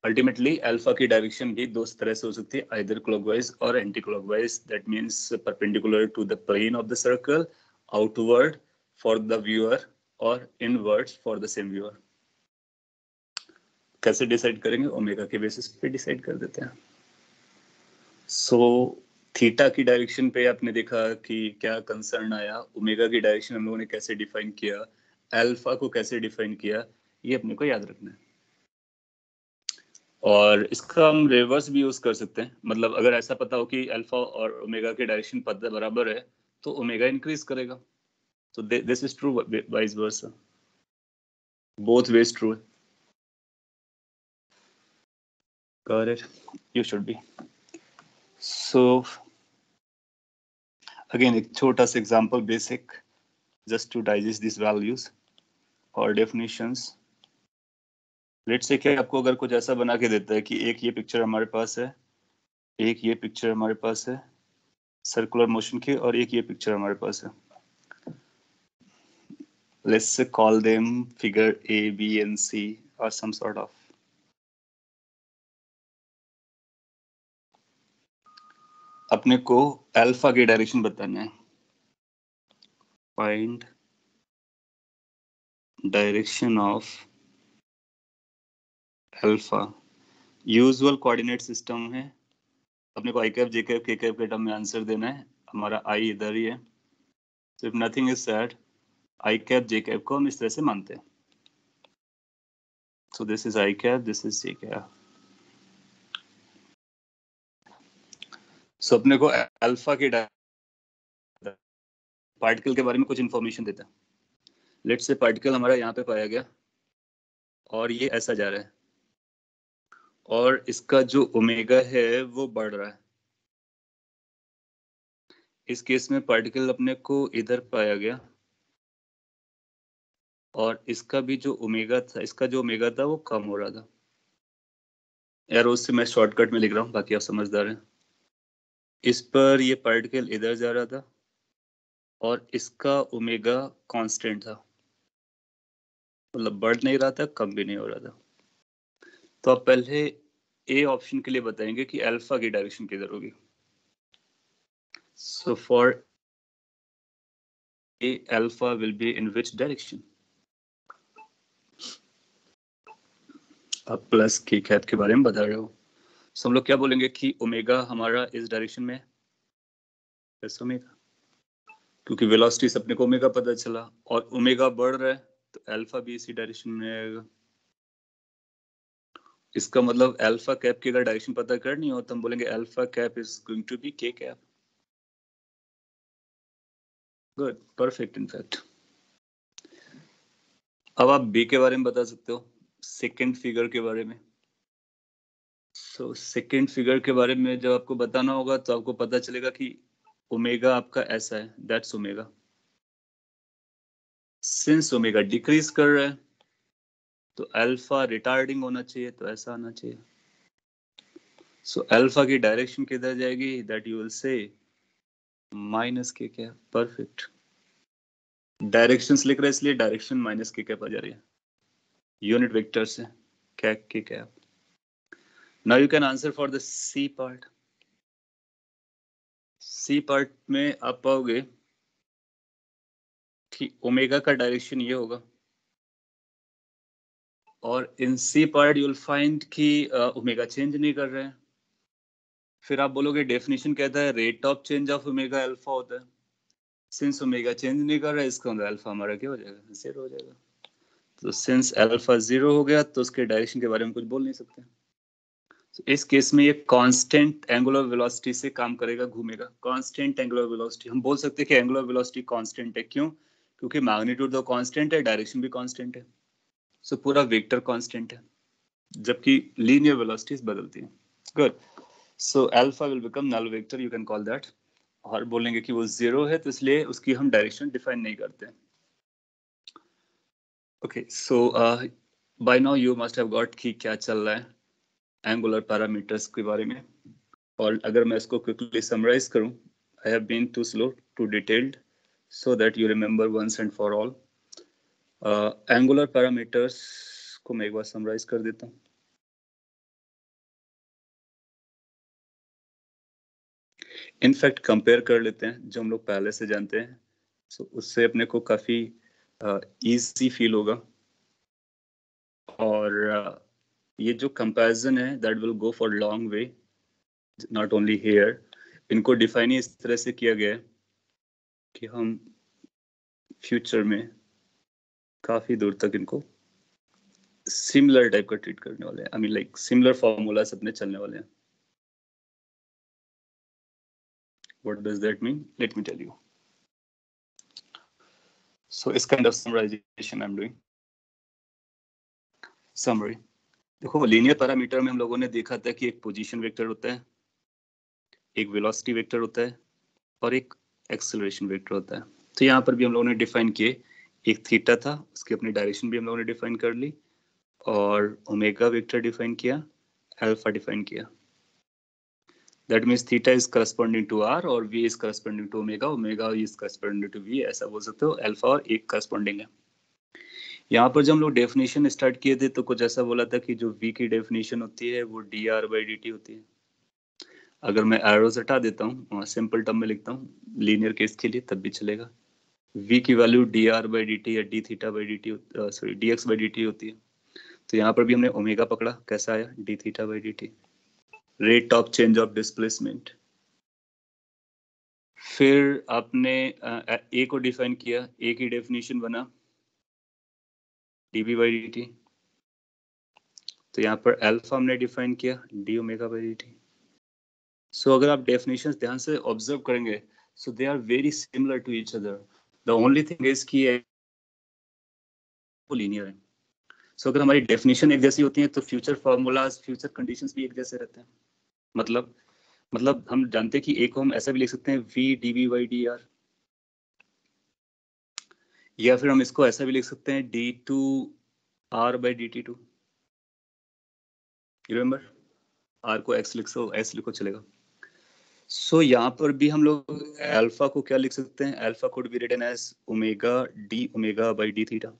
अल्टीमेटली अल्फा की डायरेक्शन भी दो तरह से हो सकती है, आइदर क्लॉकवाइज और anti clockwise. That means perpendicular to the plane of the circle, outward for the viewer और inward for the same viewer. कैसे डिसाइड करेंगे? ओमेगा के बेसिस पे डिसाइड कर देते हैं। सो थीटा की डायरेक्शन पे आपने देखा कि क्या कंसर्न आया, ओमेगा की डायरेक्शन हम लोगों ने कैसे डिफाइन किया, अल्फा को कैसे डिफाइन किया, ये अपने को याद रखना है। और इसका हम रिवर्स भी यूज कर सकते हैं। मतलब अगर ऐसा पता हो कि अल्फा और ओमेगा के डायरेक्शन पता बराबर है तो ओमेगा इंक्रीज करेगा। तो this is true vice versa, both ways true है। Got it? You should be. So again एक छोटा सा example basic just to digest these values or definitions. Let's say क्या आपको अगर कुछ ऐसा बना के देता है कि एक ये पिक्चर हमारे पास है, एक ये पिक्चर हमारे पास है सर्कुलर मोशन की, और एक ये पिक्चर हमारे पास है। Let's call them figure A, B and C or some sort of. अपने को अल्फा की डायरेक्शन बताना है। Find direction of alpha. Usual coordinate system है, अपने को आई कैप जे कैप के कैप के टर्म में आंसर देना है। हमारा आई इधर ही है, so if nothing is said, I cap J cap को हम इस तरह से मानते हैं। So this is I cap, this is J cap. So अपने को अल्फा के पार्टिकल के बारे में कुछ इंफॉर्मेशन देता है। लेट्स से पार्टिकल हमारा यहाँ पे पाया गया और ये ऐसा जा रहा है और इसका जो ओमेगा है वो बढ़ रहा है। इस केस में पार्टिकल अपने को इधर पाया गया और इसका भी जो ओमेगा था, इसका जो ओमेगा था वो कम हो रहा था। यार उससे मैं शॉर्टकट में लिख रहा हूँ, बाकी आप समझदार हैं। इस पर ये पार्टिकल इधर जा रहा था और इसका ओमेगा कांस्टेंट था, मतलब बढ़ नहीं रहा था, कम भी नहीं हो रहा था। तो आप पहले ए ऑप्शन के लिए बताएंगे कि अल्फा की डायरेक्शन किधर होगी। So for a alpha will be in which direction. आप प्लस की कैप के बारे में बता रहे हो, सो हम लोग क्या बोलेंगे कि ओमेगा हमारा इस डायरेक्शन में प्लस ओमेगा, क्योंकि वेलोसिटी से अपने को ओमेगा पता चला और ओमेगा बढ़ रहा है तो अल्फा भी इसी डायरेक्शन में आएगा। इसका मतलब अल्फा कैप की अगर डायरेक्शन पता करनी हो तो हम बोलेंगे alpha cap is going to be k cap. Good, perfect in fact. अब आप बी के बारे में बता सकते हो, सेकंड फिगर के बारे में। सो सेकंड फिगर के बारे में जब आपको बताना होगा तो आपको पता चलेगा कि ओमेगा आपका ऐसा है, that's omega. Since omega decrease कर रहा है तो अल्फा रिटार्डिंग होना चाहिए, तो ऐसा आना चाहिए। सो अल्फा की डायरेक्शन किधर जाएगी, that you will say minus k cap. Perfect. Directions लिख रहे हैं इसलिए डायरेक्शन माइनस के कैप आ जा रही है यूनिट वेक्टर से, cap k cap. Now you can answer for the C part. C part में आप पाओगे कि ओमेगा का डायरेक्शन ये होगा, और in C part you will find कि ओमेगा चेंज नहीं कर रहे हैं। फिर आप बोलोगे डेफिनेशन कहता है rate of change of omega alpha होता है। सिंस ओमेगा चेंज नहीं कर रहा है, इसका मतलब अल्फा हमारा क्या हो जाएगा, जीरो हो जाएगा। तो सिंस अल्फा जीरो हो गया तो उसके डायरेक्शन के बारे में कुछ बोल नहीं सकते। तो इस केस में ये कांस्टेंट एंगुलर वेलोसिटी से काम करेगा, घूमेगा। कांस्टेंट एंगुलर वेलोसिटी, हम बोल सकते हैं कि एंगुलर वेलोसिटी कांस्टेंट है। क्यों? क्योंकि मैग्नीट्यूड तो कांस्टेंट है, डायरेक्शन भी कांस्टेंट है, सो पूरा वेक्टर कांस्टेंट है, जबकि लीनियर वेलोसिटीज बदलती हैं। Good. So alpha will become null vector, you can call that. और बोलेंगे कि वो जीरो है तो इसलिए उसकी हम डायरेक्शन डिफाइन नहीं करते। Okay, so by now you must have got कि क्या चल रहा है एंगुलर पैरामीटर्स के बारे में। और अगर मैं इसको क्विकली समराइज करूं, I have been too slow too detailed, so that you remember once and for all. Angular parameters को मैं एक बार समराइज कर देता हूं। इनफैक्ट कंपेयर कर लेते हैं जो हम लोग पहले से जानते हैं, so उससे अपने को काफी इजी फील होगा। और ये जो कंपैरिजन है that will go for long way, not only here. इनको डिफाइन ही इस तरह से किया गया है कि हम फ्यूचर में काफी दूर तक इनको सिमिलर टाइप का ट्रीट करने वाले हैं। I mean like similar formulas अपने चलने वाले हैं। What does that mean? Let me tell you. So इस kind of summarisation I am doing. Summary देखो, लीनियर पैरामीटर में हम लोगों ने देखा था कि एक पोजीशन वेक्टर होता है, एक वेलोसिटी वेक्टर होता है, और एक एक्सेलरेशन वेक्टर होता है। तो यहाँ पर भी हम लोगों ने डिफाइन किए, एक थीटा था, उसकी अपनी डायरेक्शन भी हम लोगों ने डिफाइन कर ली, और ओमेगा वेक्टर डिफाइन किया, अल्फा डिफाइन किया। That means theta is corresponding to r और v is corresponding to omega, omega is corresponding to v, ऐसा बोल सकते हो। अल्फा और एक करस्पॉन्डिंग है। यहाँ पर जब हम लोग डेफिनेशन स्टार्ट किए थे तो कुछ ऐसा बोला था कि जो वी की डेफिनेशन होती है वो D r by d t होती है। अगर मैं एरोज हटा देता हूँ, सिंपल टर्म में लिखता हूँ लीनियर केस के लिए, तब भी चलेगा। v की value d r by d t या d theta by d t, sorry d x by d t होती है। तो यहाँ पर भी हमने ओमेगा पकड़ा, कैसा आया, D theta by d T, rate of change of displacement. फिर आपने ए को डिफाइन किया, ए की डेफिनेशन बना d v by d t. तो यहाँ पर अल्फा हमने डिफाइन किया d omega by d t. So अगर आप डेफिनेशंस ध्यान से ऑब्जर्व करेंगे, so they are very similar to each other. The only thing is कि वो लीनियर है। सो अगर हमारी डेफिनेशन एक जैसी होती है तो फ्यूचर फॉर्मूलाज, फ्यूचर कंडीशंस भी एक जैसे रहते हैं। मतलब हम जानते हैं कि एक को हम ऐसा भी लिख सकते हैं v d v by d r, या फिर हम इसको ऐसा भी लिख सकते हैं d two r by d t two. Remember, r को एक्स लिखो, एस लिखो, चलेगा। सो यहाँ पर भी हम लोग अल्फा को क्या लिख सकते हैं, alpha could be written as omega d omega by d theta.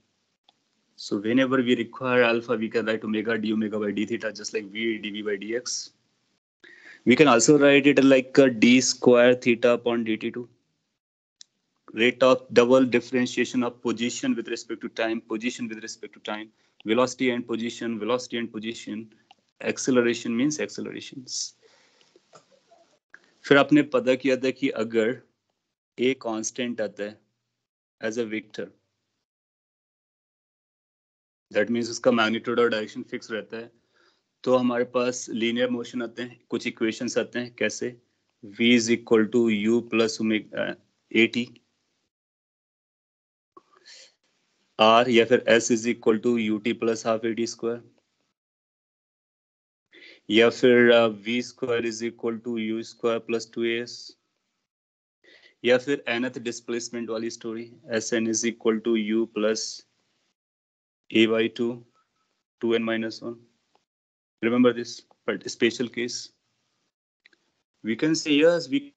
So whenever we require alpha, we can write omega d omega by d theta, just like v dv by dx. We can also write it like d square theta upon dt2. Rate of double differentiation of position with respect to time, position with respect to time, velocity and position, velocity and position, acceleration means accelerations. फिर आपने पता किया था कि अगर a constant आता है as a vector, that means उसका मैग्नीट्यूड और डायरेक्शन फिक्स रहता है, तो हमारे पास लीनियर मोशन आते हैं, कुछ इक्वेशंस आते हैं, कैसे v is equal to u plus a t, or या फिर s is equal to u t plus half a t square, या फिर v square is equal to u square plus two s, या फिर nth displacement वाली story, s n is equal to u plus a by two, 2n minus 1. Remember this, but special case. We can say yes, we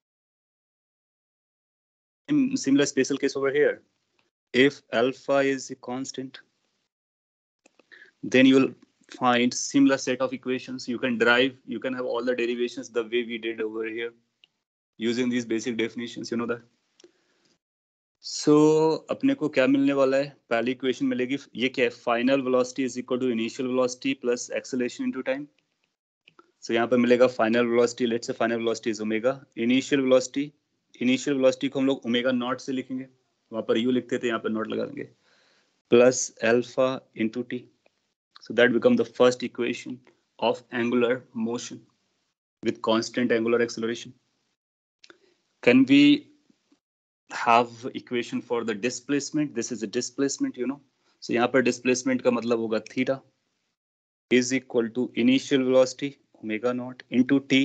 similar special case over here. If alpha is a constant, then you will find similar set of equations. You can derive, you can have all the derivations the way we did over here using these basic definitions, you know that. So अपने को क्या मिलने वाला है? पहली equation मिलेगी, ये क्या है? Final velocity is equal to initial velocity plus acceleration into time. So यहाँ पर मिलेगा final velocity, let's say final velocity is omega. Initial velocity को हम लोग ओमेगा नॉट से लिखेंगे, वहां पर यू लिखते थे, यहाँ पर नॉट लगा देंगे, plus alpha into T. So that become the first equation of angular motion with constant angular acceleration. Can we have equation for the displacement? This is a displacement, you know. So यहाँ पर displacement का मतलब होगा theta is equal to initial velocity omega naught into t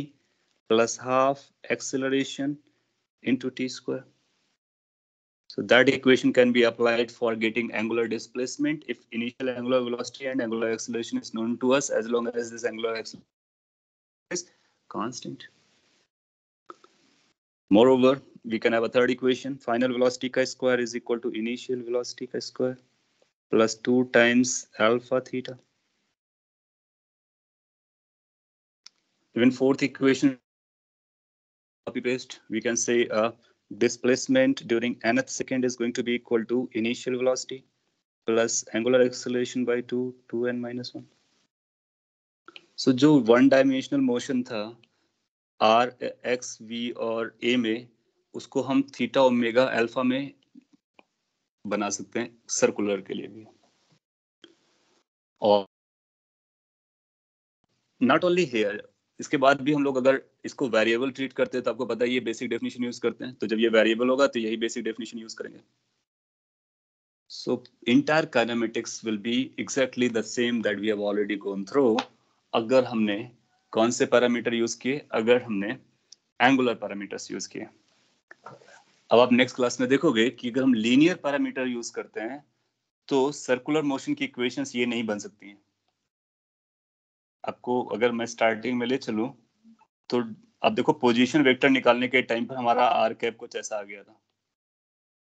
plus half acceleration into t square. So that equation can be applied for getting angular displacement if initial angular velocity and angular acceleration is known to us, as long as this angular acceleration is constant. Moreover, we can have a third equation. Final velocity ka square is equal to initial velocity ka square plus 2 times alpha theta. Even fourth equation, copy paste, we can say displacement during nth second is going to be equal to initial velocity plus angular acceleration by 2n minus 1. So जो one dimensional motion था r, x, v और a में, उसको हम theta omega alpha में बना सकते हैं सर्कुलर के लिए भी. और नॉट ओनली हेयर, इसके बाद भी हम लोग अगर इसको वेरिएबल ट्रीट करते हैं तो आपको पता है ये बेसिक डेफिनेशन यूज करते हैं. तो जब ये वेरिएबल होगा तो यही बेसिक डेफिनेशन यूज करेंगे. So entire kinematics will be exactly the same that we have already gone through. अगर हमने कौन से पैरामीटर यूज किए? अगर हमने एंगुलर पैरामीटर्स यूज किए. अब आप नेक्स्ट क्लास में देखोगे कि अगर हम लीनियर पैरामीटर यूज करते हैं तो सर्कुलर मोशन की इक्वेशंस ये नहीं बन सकती हैं. आपको अगर मैं स्टार्टिंग में ले चलूं तो अब देखो, पोजीशन वेक्टर निकालने के टाइम पर हमारा आर कैप कुछ ऐसा आ गया था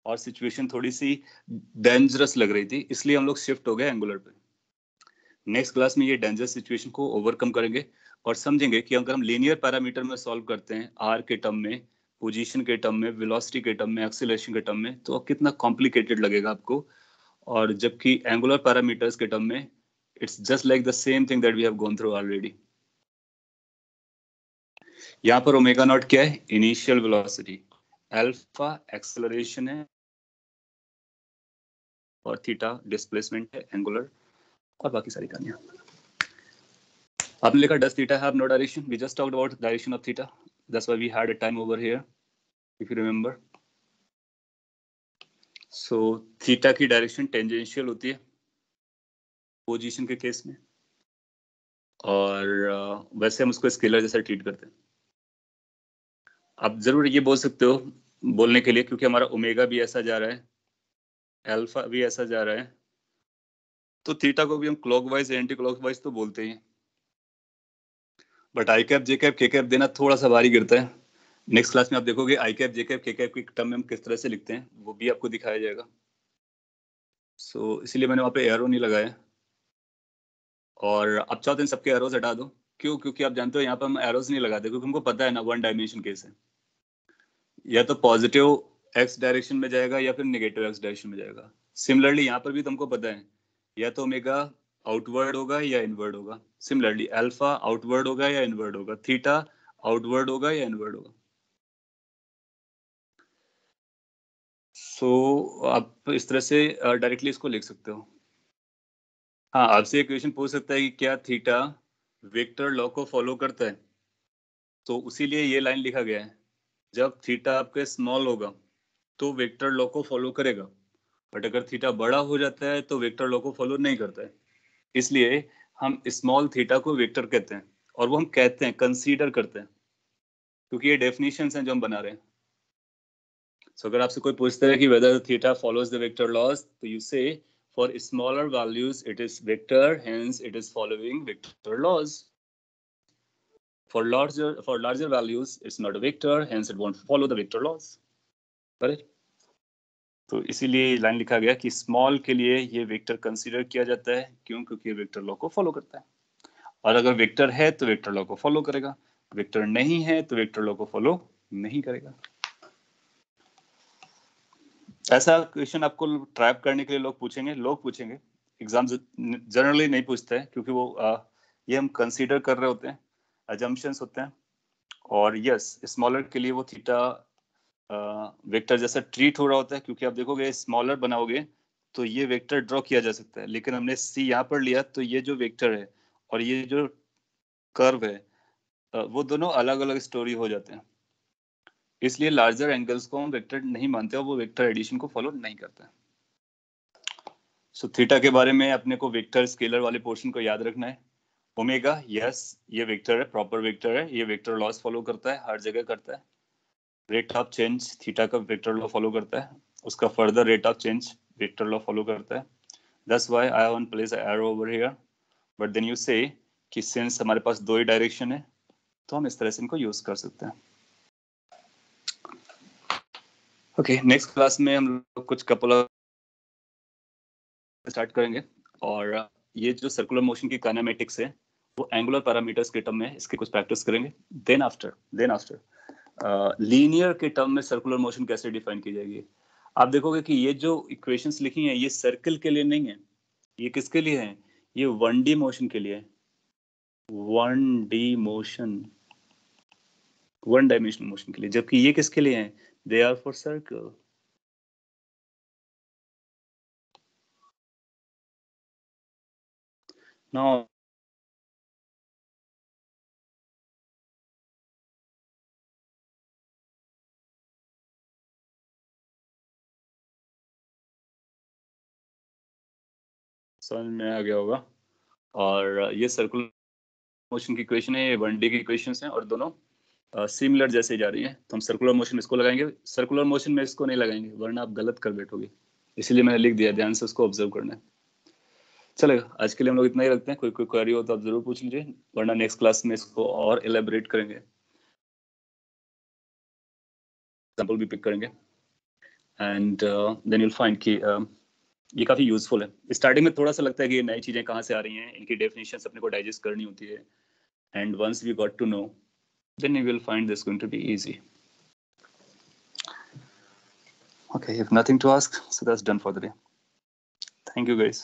और सिचुएशन थोड़ी सी डेंजरस लग रही थी, इसलिए हम लोग शिफ्ट हो गए एंगुलर पे. नेक्स्ट क्लास में ये डेंजरस सिचुएशन को ओवरकम करेंगे और समझेंगे कि अगर हम लीनियर पैरामीटर में सॉल्व करते हैं, आर के टर्म में, पोजीशन के टर्म में, वेलोसिटी के टर्म में, एक्सीलरेशन के टर्म में, तो कितना कॉम्प्लिकेटेड लगेगा आपको. और जबकि एंगुलर पैरामीटर्स के टर्म में it's just like the same thing that we have gone through already. यहाँ पर ओमेगा नॉट क्या है? इनिशियल वेलोसिटी, अल्फा एक्सेलरेशन है और थीटा डिस्प्लेसमेंट है एंगुलर, और बाकी सारी कहानियां. आपने लिखा does theta have no direction? We just talked about direction of theta. That's why we had a time over here, if you remember. So theta की डायरेक्शन टेंजेंशियल होती है पोजीशन के केस में, और वैसे हम उसको स्केलर जैसा ट्रीट करते हैं. आप जरूर ये बोल सकते हो बोलने के लिए, क्योंकि हमारा ओमेगा भी ऐसा जा रहा है, अल्फा भी ऐसा जा रहा है, तो थीटा को भी हम क्लॉकवाइज एंटी क्लॉकवाइज तो बोलते हैं. But I cap, J cap, k cap देना थोड़ा सा भारी गिरता है. नेक्स्ट क्लास में आप देखोगे आई कैप, जे कैप, के कैप की टर्म में हम किस तरह से लिखते हैं, वो भी आपको दिखाया जाएगा. सो इसलिए मैंने वहाँ पे एरो नहीं लगाया. और आप चाहते हैं सबके एरोज हटा दो. क्यों? क्योंकि आप जानते हो यहाँ पर हम एरोज नहीं लगाते, क्योंकि हमको पता है ना वन डायमेंशन केस है, या तो पॉजिटिव एक्स डायरेक्शन में जाएगा या फिर नेगेटिव एक्स डायरेक्शन में जाएगा. सिमिलरली यहाँ पर भी तुमको पता है या तो ओमेगा आउटवर्ड होगा या इनवर्ड होगा. सिमिलरली अल्फा आउटवर्ड होगा या इनवर्ड होगा, थीटा आउटवर्ड होगा या इनवर्ड होगा. सो आप इस तरह से डायरेक्टली इसको लिख सकते हो. हाँ, आपसे एक क्वेश्चन पूछ सकता है कि क्या थीटा वेक्टर लॉ को फॉलो करता है, तो उसीलिए ये लाइन लिखा गया है. जब थीटा आपके स्मॉल होगा तो वेक्टर लॉ को फॉलो करेगा, बट अगर थीटा बड़ा हो जाता है तो वेक्टर लॉ को फॉलो नहीं करता है. इसलिए हम स्मॉल थीटा को वेक्टर कहते हैं, और वो हम कहते हैं, कंसीडर करते हैं, क्योंकि ये डेफिनेशंस हैं जो हम बना रहे हैं. सो अगर आपसे कोई पूछता है कि whether theta follows the vector laws, तो you say For smaller values, it is vector, hence it is following vector laws. For larger values, it's not a vector, hence it won't follow the vector laws. Correct? तो इसीलिए line लिखा गया कि small के लिए ये vector consider किया जाता है, क्यों? क्योंकि ये वेक्टर लॉ को फॉलो करता है, और अगर वेक्टर है तो वेक्टर लॉ को फॉलो करेगा, वेक्टर नहीं है तो वेक्टर लॉ को फॉलो नहीं करेगा। ऐसा क्वेश्चन आपको ट्रैप करने के लिए लोग पूछेंगे, एग्जाम जनरली नहीं पूछते हैं, क्योंकि वो ये हम कंसीडर कर रहे होते हैं, अजम्पशंस होते हैं, और यस स्मॉलर के लिए वो थीटा वेक्टर जैसा ट्रीट हो रहा होता है, क्योंकि आप देखोगे स्मॉलर बनाओगे तो ये वेक्टर ड्रॉ किया जा सकता है, लेकिन हमने सी यहाँ पर लिया तो ये जो वेक्टर है और ये जो कर्व है वो दोनों अलग अलग स्टोरी हो जाते हैं, इसलिए लार्जर एंगल्स को हम वेक्टर नहीं मानते और वो वेक्टर एडिशन को फॉलो नहीं करते। सो थीटा के बारे में अपने को वेक्टर स्केलर वाले पोर्शन को याद रखना है। ओमेगा, यस ये वेक्टर है, प्रॉपर वेक्टर है, ये वेक्टर लॉस फॉलो करता है, हर जगह करता है। रेट ऑफ चेंज थीटा का वेक्टर लॉ फॉलो करता है, उसका further rate of change vector law follow करता है। That's why I have place arrow over here, but then you say कि सिंस हमारे पास दो ही डायरेक्शन है तो हम इस तरह से इनको यूज कर सकते हैं। ओके, नेक्स्ट क्लास में हम लोग कुछ कपल स्टार्ट करेंगे, और ये जो सर्कुलर मोशन की काइनेमेटिक्स है वो एंगुलर पैरामीटर्स के टर्म में इसकी कुछ प्रैक्टिस करेंगे। देन आफ्टर लीनियर के टर्म में सर्कुलर मोशन कैसे डिफाइन की जाएगी। आप देखोगे कि ये जो इक्वेशंस लिखी हैं ये सर्कल के लिए नहीं है, ये किसके लिए है? ये 1D मोशन के लिए है, 1D motion, one dimensional motion के लिए, जबकि ये किसके लिए है? They are for circle. Now समझ में आ गया होगा। और ये सर्कुलर मोशन की इक्वेशन है, ये 1D की इक्वेशंस हैं, और दोनों सिमिलर जैसे जा रही हैं, तो हम सर्कुलर मोशन इसको लगाएंगे, सर्कुलर मोशन में इसको नहीं लगाएंगे वरना आप गलत कर बैठोगे, इसीलिए मैंने लिख दिया, ध्यान से उसको ऑब्जर्व करना है। चलेगा, आज के लिए हम लोग इतना ही रखते हैं, कोई क्वेरी हो तो आप जरूर पूछ लीजिए, वरना नेक्स्ट क्लास में इसको और एलेबोरेट करेंगे, एग्जांपल भी पिक करेंगे, एंड देन यूल फाइंड कि ये काफी यूजफुल है। स्टार्टिंग में थोड़ा सा लगता है कि ये नई चीजें कहाँ से आ रही हैं, इनकी डेफिनेशंस अपने को डाइजेस्ट करनी होती है, and once we got to know then you will find this going to be easy. Okay, if nothing to ask, so that's done for the day. Thank you guys.